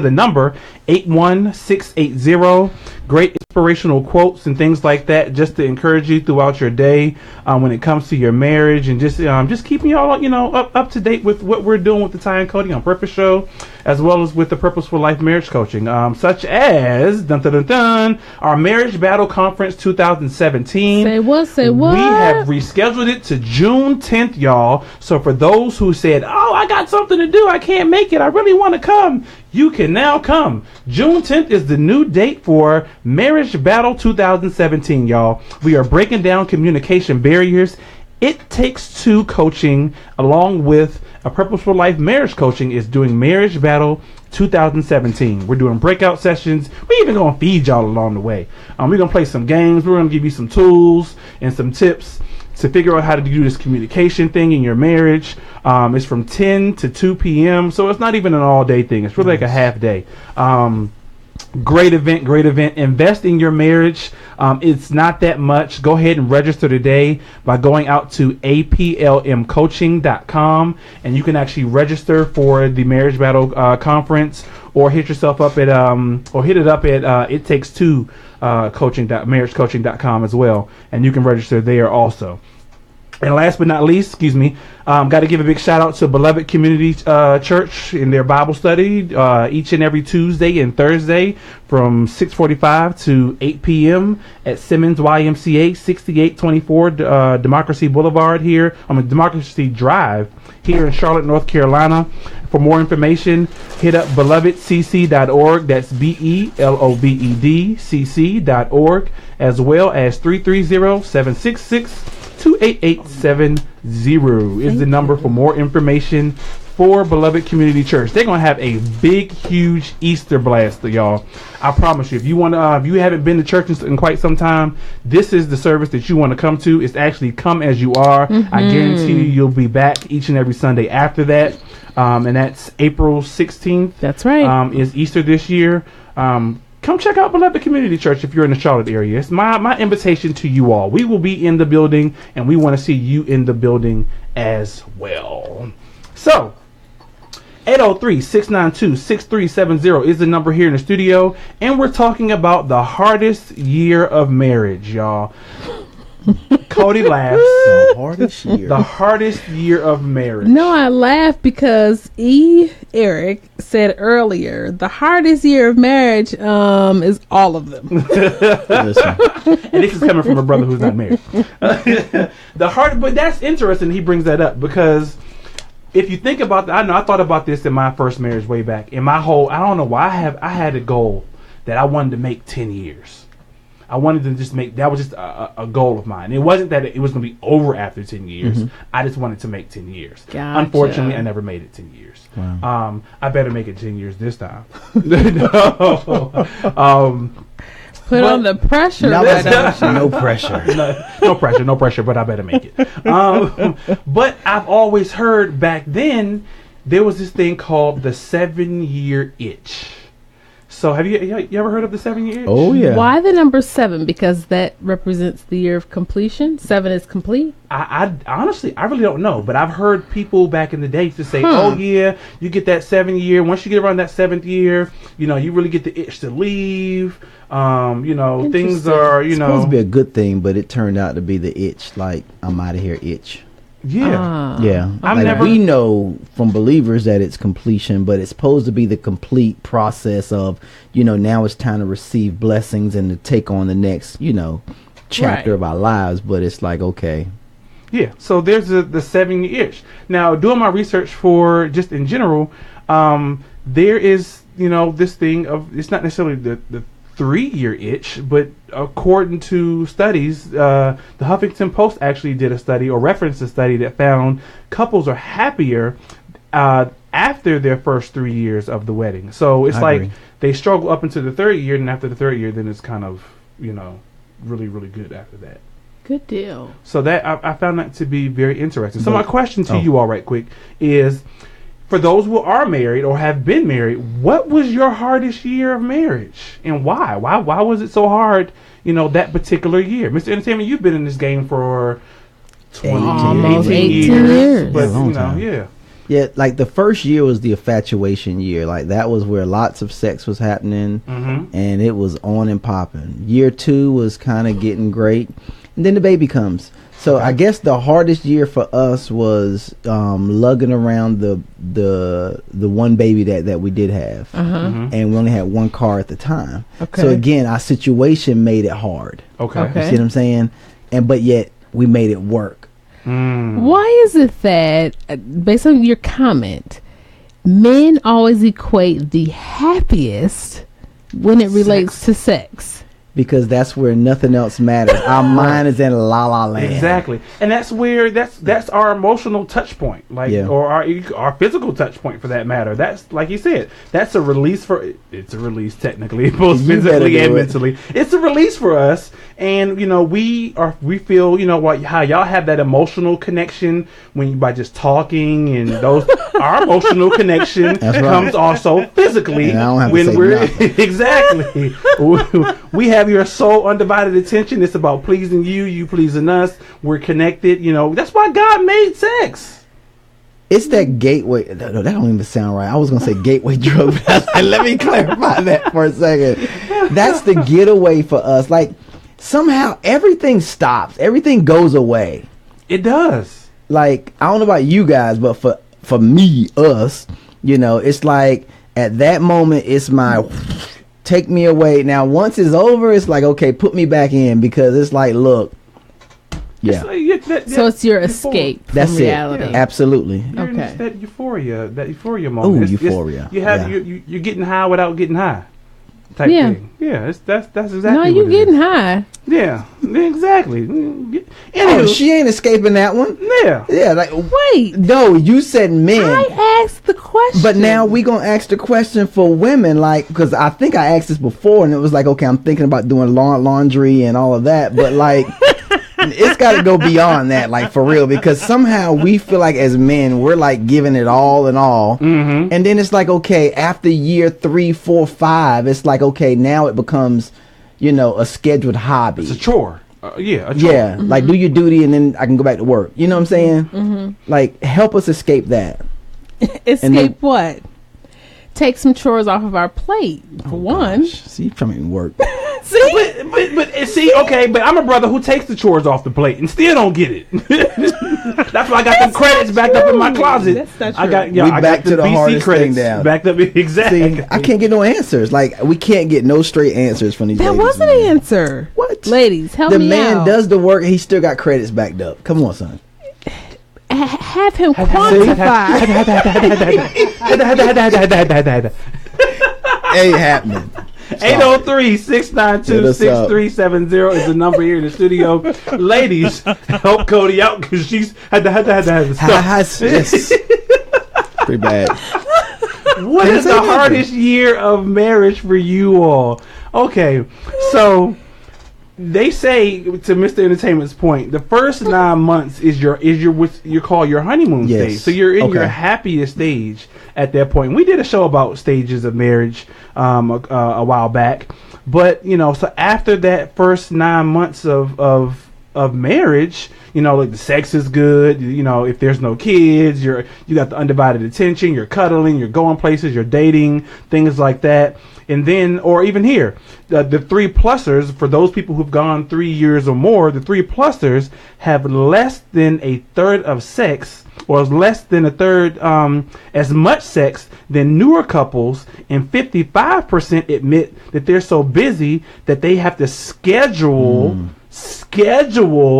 the number 81680. Great inspirational quotes and things like that, just to encourage you throughout your day when it comes to your marriage, and just keeping y'all up to date with what we're doing with the Ty and Cody on Purpose show, as well as with the Purposeful Life Marriage Coaching, such as our Marriage Battle Conference 2017. Say what? We have rescheduled it to June 10th, y'all. So for those who said, oh, I got something to do, I can't make it, I really want to come, you can now come. June 10th is the new date for Marriage Battle 2017, y'all. We are breaking down communication barriers. It Takes Two coaching, along with A Purposeful Life Marriage Coaching, is doing Marriage Battle 2017. We're doing breakout sessions. We're even going to feed y'all along the way. We're going to play some games. We're going to give you some tools and some tips to figure out how to do this communication thing in your marriage. It's from 10 to 2 p.m. So it's not even an all-day thing. It's really like a half day. Great event. Invest in your marriage. It's not that much. Go ahead and register today by going out to aplmcoaching.com, and you can actually register for the Marriage Battle Conference, or hit it up at It Takes Two marriagecoaching.com as well, and you can register there also. And last but not least, got to give a big shout out to Beloved Community Church in their Bible study each and every Tuesday and Thursday from 6:45 to 8 p.m. at Simmons YMCA, 6824 Democracy Drive here in Charlotte, North Carolina. For more information, hit up belovedcc.org. That's BELOVEDCC.org, as well as 330-766-28870 is the number for more information for Beloved Community Church. They're gonna have a big, huge Easter blast, y'all. I promise you. If you want to, if you haven't been to church in quite some time, this is the service that you want to come to. It's actually Come As You Are. I guarantee you'll be back each and every Sunday after that. And that's April 16th. That's right. Is Easter this year. Come check out Beloved Community Church if you're in the Charlotte area. It's my invitation to you all. We will be in the building, and we want to see you in the building as well. So, 803-692-6370 is the number here in the studio, and we're talking about the hardest year of marriage, y'all. Cody laughs. The hardest year. The hardest year of marriage. No, I laugh because Eric said earlier the hardest year of marriage is all of them. Listen. And this is coming from a brother who's not married. But that's interesting. He brings that up because if you think about that, I thought about this in my first marriage way back. In my whole, I don't know why I had a goal that I wanted to make 10 years. I wanted to just make, that was just a goal of mine. It wasn't that it was going to be over after 10 years. I just wanted to make 10 years. Gotcha. Unfortunately, I never made it 10 years. Wow. I better make it 10 years this time. Put on the pressure. No pressure. No pressure, but I better make it. But I've always heard back then, there was this thing called the 7-year itch. So have you ever heard of the 7-year itch? Oh, yeah. Why the number 7? Because that represents the year of completion. 7 is complete. I honestly, I really don't know, but I've heard people back in the day to say, oh yeah, you get that 7 year. Once you get around that 7th year, you really get the itch to leave. Things are, It's supposed to be a good thing, but it turned out to be the itch, like I'm out of here itch. Yeah. Yeah. We know from believers that it's completion, but it's supposed to be the complete process of, now it's time to receive blessings and to take on the next, chapter of our lives. But it's like, okay. Yeah. So there's the 7-year itch. Now, doing my research for just in general, there is, this thing of, it's not necessarily the 3-year itch, but according to studies, the Huffington Post actually did a study or referenced a study that found couples are happier after their first 3 years of the wedding. So it's like they struggle up into the 3rd year, and after the 3rd year, then it's kind of, really, really good after that. Good deal. So that I found that to be very interesting. So my question to you all right quick is, for those who are married or have been married, what was your hardest year of marriage, and why? Why was it so hard? That particular year, Mr. Entertainment. You've been in this game for 18 years. But yeah. Like the first year was the infatuation year. Like that was where lots of sex was happening, and it was on and popping. Year 2 was kind of getting great, and then the baby comes. So I guess the hardest year for us was lugging around the one baby that we did have, and we only had one car at the time. So again, our situation made it hard. You see what I'm saying? But yet we made it work. Why is it that, based on your comment, men always equate the happiest when it relates to sex? Because that's where nothing else matters. Our mind is in la la land. Exactly, and that's where that's our emotional touch point, or our physical touch point for that matter. That's like you said. That's a release it's a release technically, both physically and mentally. It's a release for us, and we feel how y'all have that emotional connection by just talking, and those our emotional connection comes also physically when we're exactly we have your sole undivided attention. It's about pleasing you pleasing us. We're connected. That's why God made sex. It's that gateway. No, that don't even sound right. I was gonna say gateway drug. Let me clarify that for a second. That's the getaway for us. Like somehow everything stops. Everything goes away. It does. Like, I don't know about you guys, but for me, us, you know, it's like at that moment, it's my take me away. Now, once it's over, it's like, okay, put me back in, because it's like, look, yeah. So it's your escape from That's reality. it. Absolutely. Okay. It's that euphoria moment. Oh, euphoria. You're getting high without getting high. Type thing. Yeah, that's exactly. No, you getting high. Yeah, exactly. Oh, she ain't escaping that one. Yeah. Like, wait. No, you said men. I asked the question. But now we gonna ask the question for women, like, because I think I asked this before, and it was like, okay, I'm thinking about doing laundry and all of that, but like, it's got to go beyond that, like, for real, because somehow we feel like as men we're like giving it all and all, and then it's like, okay, after year 3, 4, 5, it's like, okay, now it becomes, you know, a scheduled hobby. It's a chore. A chore. Yeah, like, do your duty and then I can go back to work. You know what I'm saying? Like, help us escape that. Escape what? Take some chores off of our plate, for one. See, you trying to work. See? But see, okay, but I'm a brother who takes the chores off the plate and still don't get it. That's why I got them credits backed up in my closet. That's not true. I got, we I back got to the BC hardest credits thing down. backed up. Exactly. See, I can't get no answers. Like, we can't get no straight answers from these That ladies. was an answer. What? Ladies, help The me man out. does the work, he still got credits backed up. Come on, son. Have him quantify. Ain't happening. 803-692-6370 is the number here in the studio. Ladies, help Cody out, because she's had to stuff. Yes. Pretty bad. What is the hardest year of marriage for you all? Okay, so they say, to Mr. Entertainment's point, the first 9 months is your what you call your honeymoon stage. So you're in your happiest stage at that point. We did a show about stages of marriage a while back, but you know, so after that first 9 months of marriage, you know, like, the sex is good, you know, if there's no kids, you got the undivided attention, you're cuddling, you're going places, you're dating, things like that. And then, or even here, the 3-plusers, for those people who've gone 3 years or more, the 3-plusers have less than a third of sex, or less than a third as much sex than newer couples, and 55% admit that they're so busy that they have to schedule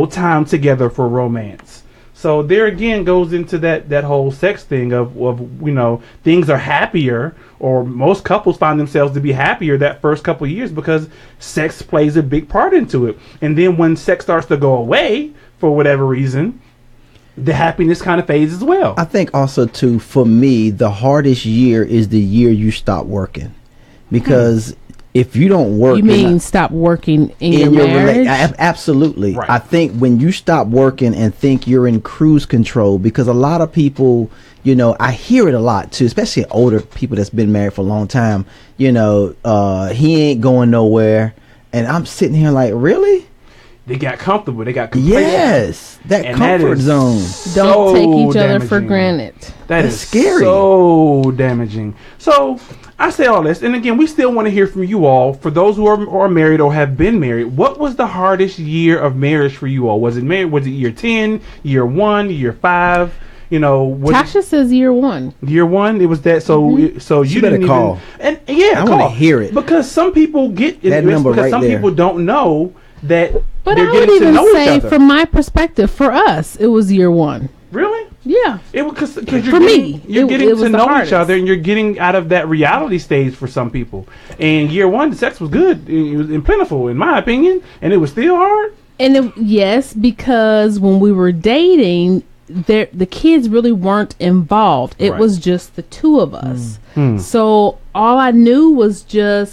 time together for romance. So there again goes into that whole sex thing of you know, things are happier, or most couples find themselves to be happier that first couple of years because sex plays a big part into it. And then when sex starts to go away for whatever reason, the happiness kind of fades as well. I think also too, for me, the hardest year is the year you stop working, because if you don't work, you mean stop working in your marriage? Absolutely. Right. I think when you stop working and think you're in cruise control, because a lot of people, you know, I hear it a lot too, especially older people that's been married for a long time. You know, he ain't going nowhere, and I'm sitting here like, really? They got comfortable. They got complacent. Yes, that And comfort zone. Don't take each other damaging. for granted. That's scary. So damaging. So I say all this, and again, we still want to hear from you all. For those who are married or have been married, what was the hardest year of marriage for you all? Was it year 10, year 1, year 5? You know, Tasha says year 1. Year 1, it was that. So so you better didn't call. Even, and yeah, I want to hear it, because some people get that number right some there. people don't know that. But they're I would getting to even know each say, other. from my perspective, for us, it was year 1. Really? Yeah. It was because For me, you're it getting was to the know hardest. each other, and you're getting out of that reality stage for some people. And year 1, the sex was good, it was plentiful, in my opinion, and it was still hard. And yes, because when we were dating, the kids really weren't involved. It was just the two of us. So all I knew was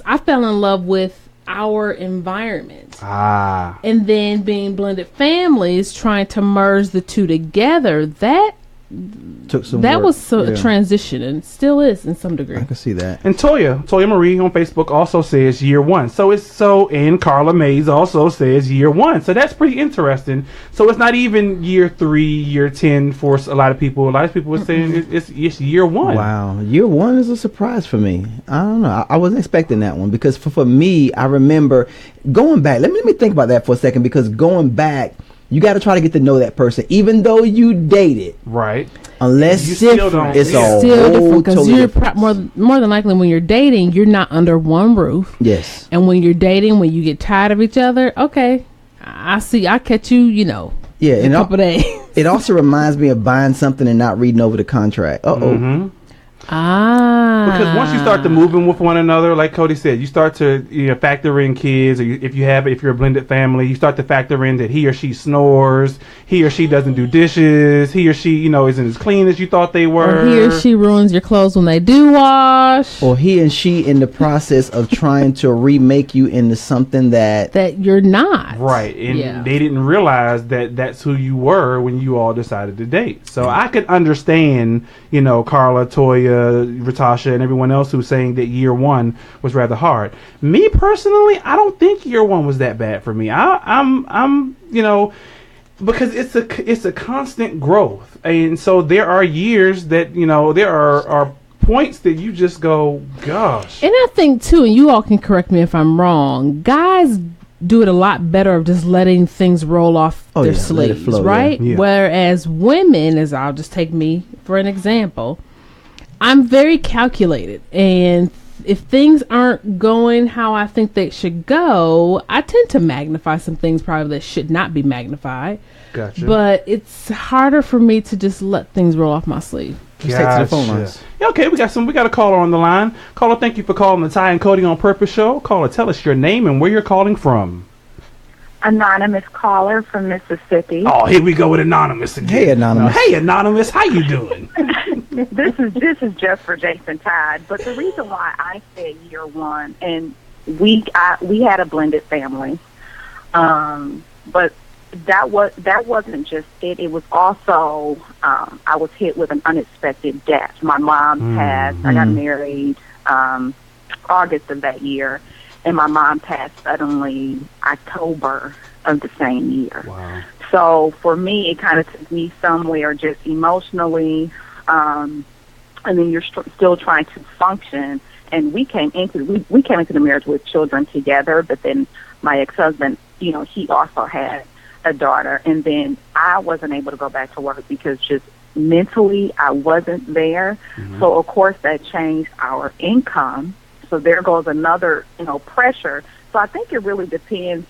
I fell in love with our environment. And then being blended families, trying to merge the two together, that took some that work. was a transition, and still is in some degree. I can see that. And Toya Marie on Facebook also says year 1. And Carla Mays also says year 1. So that's pretty interesting. So it's not even year 3, year 10 for a lot of people. A lot of people are saying it's year 1. Wow, year 1 is a surprise for me. I don't know. I wasn't expecting that one, because for me, I remember going back. Let me think about that for a second, because going back, You got to try to get to know that person, even though you dated. Right. Unless You still don't. it's It's a still whole different because totally you're different. more than likely when you're dating, you're not under one roof. Yes. And when you're dating, when you get tired of each other, okay, I see. I catch you, Yeah, in and a couple days. it also reminds me of buying something and not reading over the contract. Mm-hmm. Ah. Because once you start to moving with one another, like Cody said, you start to factor in kids. Or if you're a blended family, you start to factor in that he or she snores, he or she doesn't do dishes, he or she isn't as clean as you thought they were. Or he or she ruins your clothes when they do wash. Or he and she in the process of trying to remake you into something that you're not. Right, and they didn't realize that that's who you were when you all decided to date. So I could understand, Carla, Toya, Ratasha, and everyone else who's saying that year one was rather hard. Me personally, I don't think year one was that bad for me. I'm because it's a constant growth, and so there are years that there are points that you just go, gosh. And I think too, and you all can correct me if I'm wrong, guys do it a lot better of just letting things roll off their sleeves, flow, right? yeah. Whereas women, as I'll just take me for an example, I'm very calculated, and if things aren't going how I think they should go, I tend to magnify some things probably that should not be magnified. Gotcha. But it's harder for me to just let things roll off my sleeve. Just take to the phone lines. Yeah, okay, we got a caller on the line. Caller, thank you for calling the Ty and Cody on Purpose show. Caller, tell us your name and where you're calling from. Anonymous caller from Mississippi. Oh, here we go with Anonymous again. Hey, Anonymous. Hey, Anonymous, how you doing? This is just for Jason Todd. But the reason why I said year one, and we had a blended family, but that wasn't just it. It was also I was hit with an unexpected death. My mom passed. I got married August of that year, and my mom passed suddenly October of the same year. Wow. So for me, it kind of took me somewhere just emotionally. And then you're still trying to function. And we came into the marriage with children together. But then my ex-husband, he also had a daughter. And then I wasn't able to go back to work because just mentally I wasn't there. Mm-hmm. So of course that changed our income. So there goes another, pressure. So I think it really depends.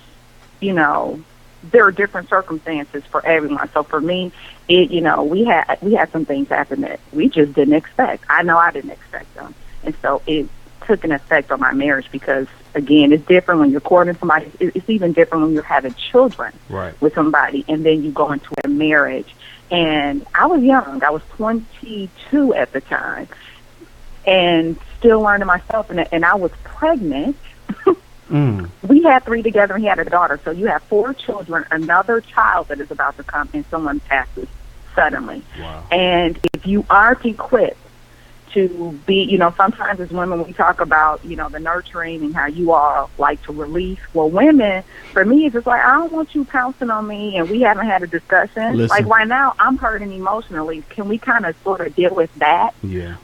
There are different circumstances for everyone. So for me, we had some things happen that we just didn't expect. I know I didn't expect them. And so it took an effect on my marriage because, again, it's different when you're courting somebody. It's even different when you're having children with somebody, and then you go into a marriage. And I was young. I was 22 at the time and still learning myself. And I was pregnant. We had 3 together, and he had a daughter. So you have 4 children, another child that is about to come, and someone passes suddenly. Wow. And if you aren't equipped to be, sometimes as women we talk about, the nurturing and how you all like to release. Well, women, for me, it's just like, I don't want you pouncing on me, and we haven't had a discussion. Listen. Like right now, I'm hurting emotionally. Can we kind of sort of deal with that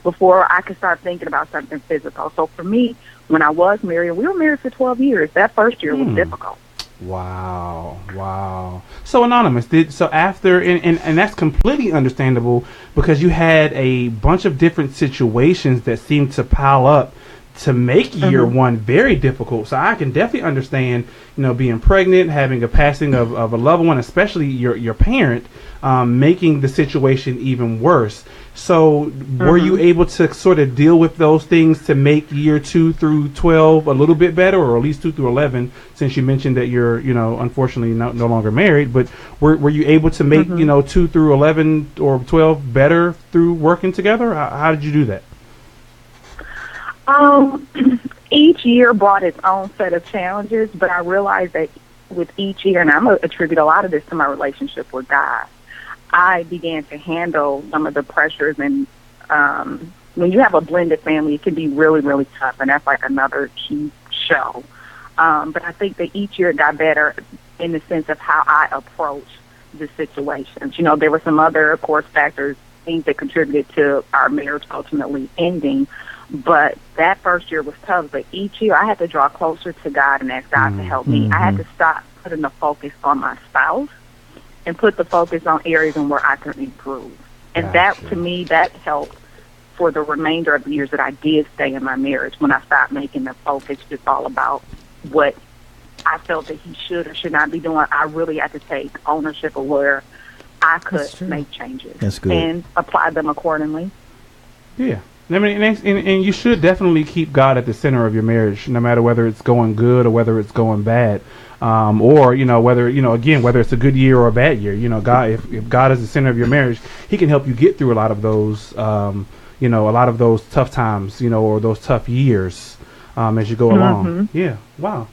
before I can start thinking about something physical? So for me, when I was married, we were married for 12 years. That first year was difficult. Wow. So Anonymous, after, and that's completely understandable because you had a bunch of different situations that seemed to pile up to make year one very difficult. So I can definitely understand, being pregnant, having a passing of a loved one, especially your parent, making the situation even worse. So were you able to sort of deal with those things to make year 2 through 12 a little bit better, or at least 2 through 11, since you mentioned that you're, unfortunately no longer married, but were you able to make, 2 through 11 or 12 better through working together? How did you do that? Each year brought its own set of challenges, but I realized that with each year, and I'm going to attribute a lot of this to my relationship with God, I began to handle some of the pressures. And when you have a blended family, it can be really, really tough, and that's like another key show. But I think that each year got better in the sense of how I approach the situations. There were some other, of course, factors, things that contributed to our marriage ultimately ending. But that first year was tough. But each year I had to draw closer to God and ask God to help me. I had to stop putting the focus on my spouse and put the focus on areas in where I could improve. And that, to me, that helped for the remainder of the years that I did stay in my marriage, when I stopped making the focus just all about what I felt that he should or should not be doing. I really had to take ownership of where I could make changes. That's good. And apply them accordingly. Yeah. I mean, and you should definitely keep God at the center of your marriage, no matter whether it's going good or whether it's going bad, or whether whether it's a good year or a bad year. God, if God is the center of your marriage, He can help you get through a lot of those, a lot of those tough times, or those tough years as you go along. Yeah. Wow.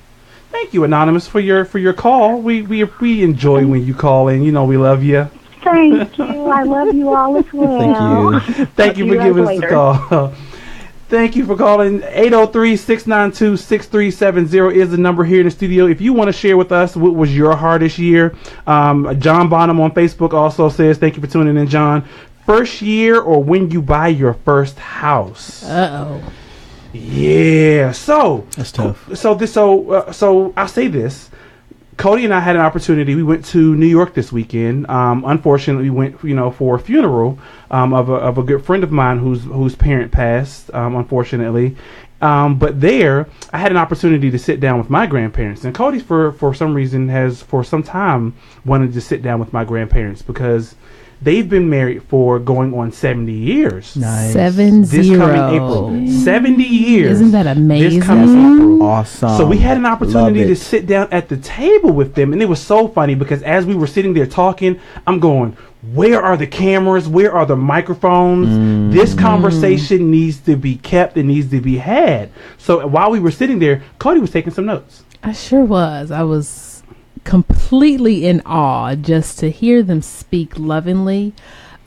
Thank you, Anonymous, for your call. We enjoy when you call in. We love you. Thank you. I love you all as well. Thank you. Thank you for giving us the call. Thank you for calling. 803-692-6370 is the number here in the studio. If you want to share with us what was your hardest year, John Bonham on Facebook also says, thank you for tuning in, John. First year or when you buy your first house? Uh-oh. Yeah. So that's tough. So I'll say this. Cody and I had an opportunity. We went to New York this weekend. Unfortunately, we went, for a funeral of a good friend of mine whose parent passed. Unfortunately, but there I had an opportunity to sit down with my grandparents. And Cody, for some reason, has for some time wanted to sit down with my grandparents because they've been married for going on 70 years. Nice. 70. This coming April. 70 years. Isn't that amazing? This coming April. Awesome. So we had an opportunity to sit down at the table with them. And it was so funny because as we were sitting there talking, I'm going, where are the cameras? Where are the microphones? This conversation needs to be kept. It needs to be had. So while we were sitting there, Cody was taking some notes. I sure was. I was completely in awe just to hear them speak lovingly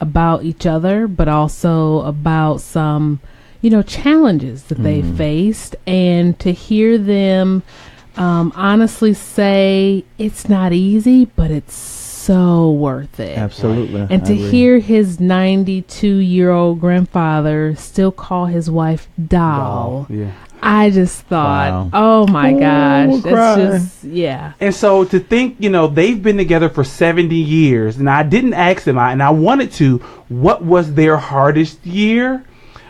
about each other, but also about some, challenges that they faced, and to hear them honestly say it's not easy, but it's so worth it. Absolutely. And to hear his 92-year-old grandfather still call his wife doll. Yeah. I just thought, oh my gosh, that's just, yeah. And so to think, they've been together for 70 years, and I didn't ask them, and I wanted to, what was their hardest year?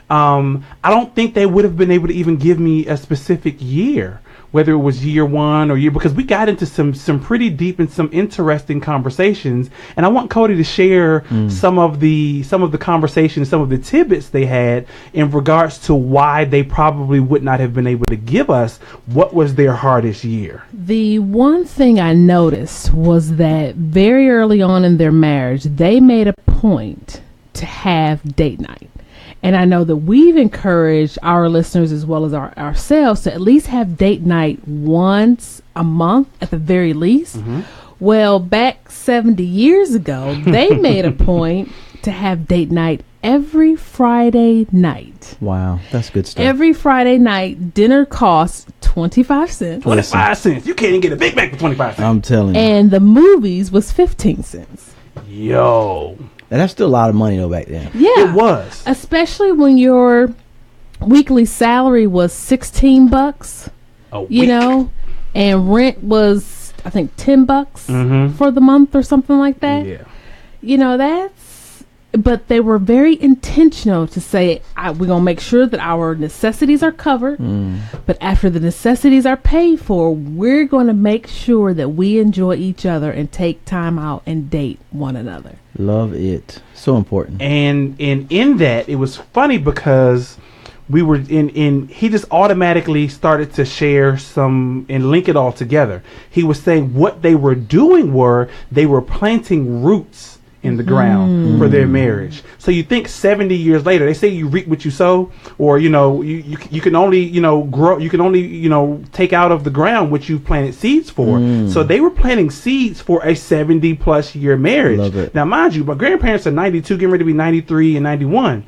I don't think they would have been able to even give me a specific year, whether it was year one or year, because we got into some pretty deep and some interesting conversations, and I want Cody to share some of the conversations, some of the tidbits they had in regards to why they probably would not have been able to give us what was their hardest year. The one thing I noticed was that very early on in their marriage, they made a point to have date night. And I know that we've encouraged our listeners as well as ourselves to at least have date night once a month at the very least. Well, back 70 years ago, they made a point to have date night every Friday night. Wow, that's good stuff. Every Friday night, dinner costs 25 cents. 25 cents. You can't even get a Big Mac for 25 cents. I'm telling you. And the movies was 15 cents. Yo. And that's still a lot of money though back then. Yeah. It was. Especially when your weekly salary was $16 a week. And rent was I think $10 for the month or something like that. Yeah. But they were very intentional to say, we're going to make sure that our necessities are covered. But after the necessities are paid for, we're going to make sure that we enjoy each other and take time out and date one another. Love it. So important. And in that, it was funny because we were he just automatically started to share some and link it all together. He was saying what they were doing they were planting roots in the ground for their marriage. So you think 70 years later, they say you reap what you sow, or you can only grow, you can only take out of the ground what you planted seeds for. So they were planting seeds for a 70 plus year marriage. Love it. Now mind you, my grandparents are 92, getting ready to be 93 and 91.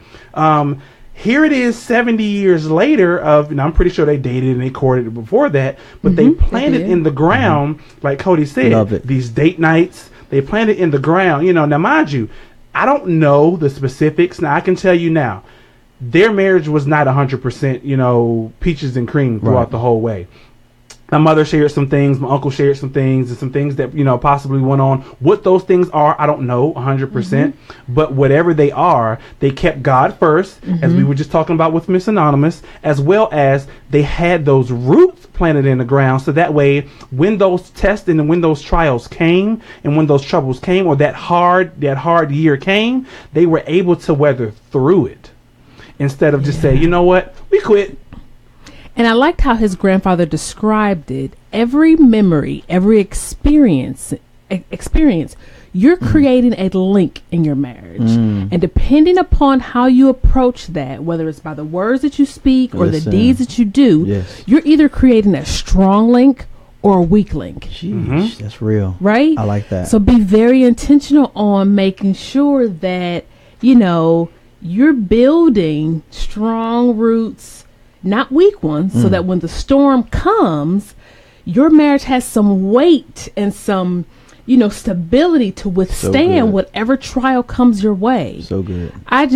Here it is 70 years later and I'm pretty sure they dated and they courted before that, but they planted in the ground, like Cody said. Love it. These date nights, they planted in the ground, now mind you, I don't know the specifics. Now I can tell you now, their marriage was not 100%, peaches and cream throughout the whole way. My mother shared some things, my uncle shared some things, and some things that, possibly went on. What those things are, I don't know 100%, but whatever they are, they kept God first, as we were just talking about with Miss Anonymous, as well as they had those roots planted in the ground, so that way, when those tests and when those trials came, and when those troubles came, or that hard year came, they were able to weather through it, instead of just say, you know what, we quit. And I liked how his grandfather described it. Every memory, every experience, you're creating a link in your marriage. And depending upon how you approach that, whether it's by the words that you speak or the deeds that you do, you're either creating a strong link or a weak link. Jeez, that's real. Right? I like that. So be very intentional on making sure that, you're building strong roots, not weak ones, so that when the storm comes, your marriage has some weight and some, stability to withstand whatever trial comes your way. So good. I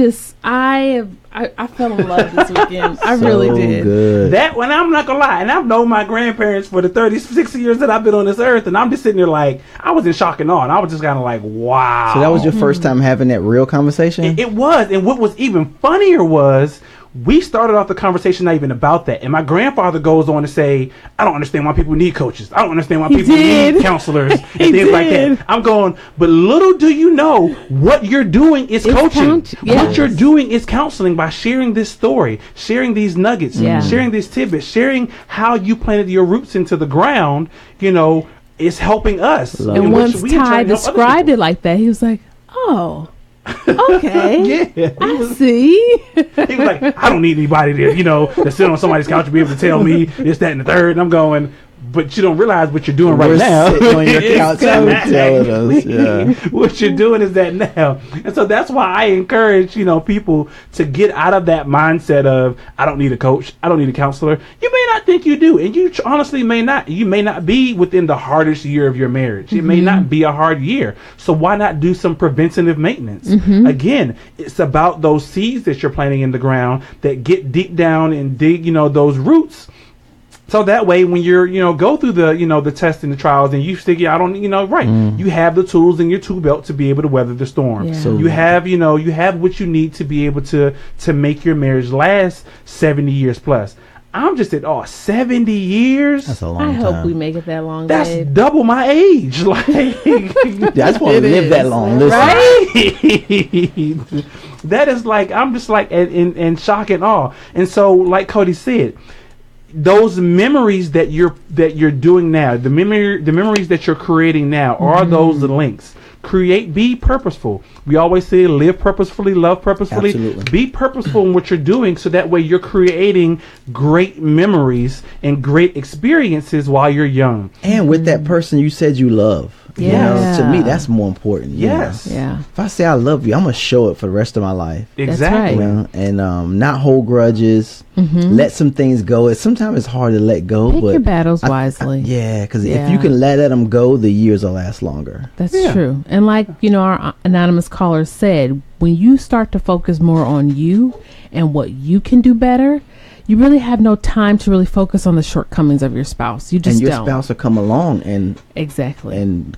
fell in love this weekend. I really did. Good. That one, I'm not gonna lie, and I've known my grandparents for the 36 years that I've been on this earth, and I'm just sitting there like, I was in shock and awe, and I was just kind of like, wow. So that was your first time having that real conversation? It was, and what was even funnier was, we started off the conversation not even about that, and my grandfather goes on to say, I don't understand why people need coaches. I don't understand why people need counselors and things like that. I'm going, but little do you know, what you're doing is coaching. What you're doing is counseling by sharing this story, sharing these nuggets, sharing these tidbits, sharing how you planted your roots into the ground, is helping us. And once Ty described it like that, he was like, oh, okay. I see. He was like, I don't need anybody to sit on somebody's couch and be able to tell me this, that, and the third. And I'm going, but you don't realize what you're doing right now. Sitting on your couch telling us, what you're doing is that now. And so that's why I encourage, people to get out of that mindset of, I don't need a coach, I don't need a counselor. You may not think you do, and you honestly may not. You may not be within the hardest year of your marriage. It may not be a hard year. So why not do some preventative maintenance? Again, it's about those seeds that you're planting in the ground that get deep down and dig, those roots. So that way, when you're, go through the, the tests and the trials, and you stick, you have the tools in your tool belt to be able to weather the storm. Yeah. So you have, you have what you need to be able to make your marriage last 70 years plus. I'm just at 70 years. That's a long time. I hope we make it that long. That's babe. double my age. Like, I just want to live that long. Listen. Right? That is like, I'm just like in shock and awe. And so, like Cody said, those memories that you're doing now, the memories that you're creating now, are those links. Be purposeful. We always say live purposefully, love purposefully. Absolutely. Be purposeful in what you're doing, so that way you're creating great memories and great experiences while you're young. And with that person you said you love. Yeah. To me, that's more important. Yes. Yeah. If I say I love you, I'm going to show it for the rest of my life. Exactly. That's right. And not hold grudges. Let some things go. Sometimes it's hard to let go. Pick but your battles wisely. Because if you can let them go, the years will last longer. That's true. And like, our anonymous caller said, when you start to focus more on you and what you can do better, you really have no time to really focus on the shortcomings of your spouse. You just don't. And your spouse will come along and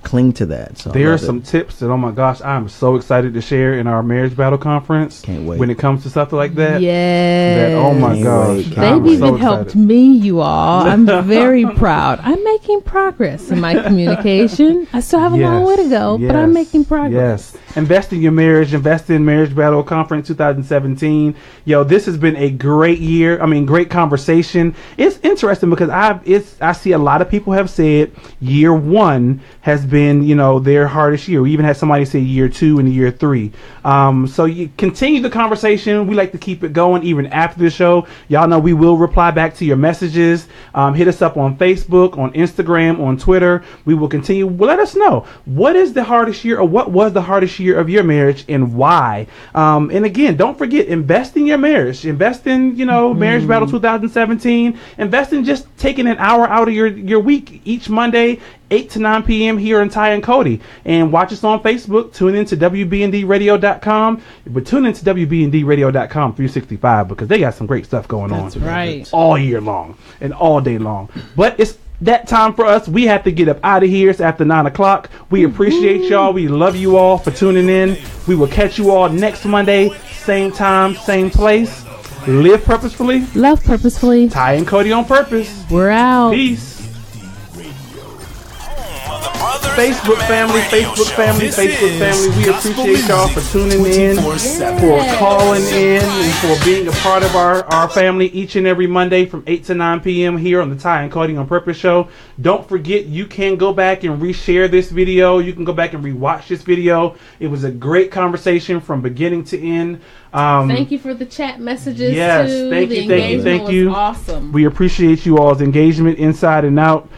cling to that. So there are some tips that, oh my gosh, I'm so excited to share in our marriage battle conference. Can't wait. When it comes to something like that. Yes. Oh my gosh. They've even helped me, you all. I'm very proud. I'm making progress in my communication. I still have a long way to go, but I'm making progress. Yes. Invest in your marriage. Invest in Marriage Battle Conference 2017. This has been a great year. Great conversation. It's interesting because I see a lot of people have said year one has been, their hardest year. We even had somebody say year 2 and year 3. So you continue the conversation. We like to keep it going even after the show. Y'all know we will reply back to your messages. Hit us up on Facebook, on Instagram, on Twitter. We will continue. Well, let us know, what is the hardest year, or what was the hardest year of your marriage, and why? And again, don't forget, invest in your marriage. Invest in, Marriage Battle 2017. Invest in just taking an hour out of your week each Monday, 8 to 9 p.m. here in Ty and Cody. And watch us on Facebook. Tune in to WBNDradio.com. But tune in to WBNDradio.com 365, because they got some great stuff going on. Right. All year long and all day long. But that time for us. We have to get up out of here. It's after 9 o'clock. We appreciate y'all. We love you all for tuning in. We will catch you all next Monday, same time, same place. Live purposefully. Love purposefully. Ty and Cody on purpose. We're out. Peace. Facebook family, Facebook family, Facebook family, we appreciate y'all for tuning in, for calling in, and for being a part of our family each and every Monday from 8 to 9 p.m. here on the Ty and Cody on Purpose show. Don't forget, you can go back and reshare this video. You can go back and rewatch this video. It was a great conversation from beginning to end. Thank you for the chat messages. Yes, too. thank you. Was awesome. We appreciate you all's engagement inside and out.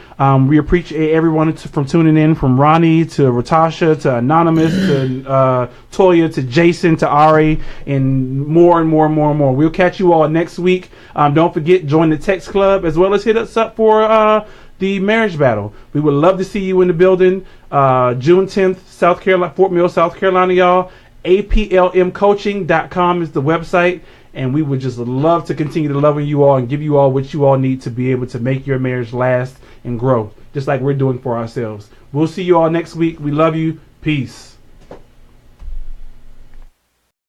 We appreciate everyone from tuning in, from Ronnie to Ratasha to Anonymous to Toya to Jason to Ari and more. We'll catch you all next week. Don't forget, join the text club as well as hit us up for the marriage battle. We would love to see you in the building. June 10th, South Carolina, Fort Mill, South Carolina, y'all. APLMcoaching.com is the website, and we would just love to continue to love you all and give you all what you all need to be able to make your marriage last and grow, just like we're doing for ourselves. We'll see you all next week. We love you. Peace.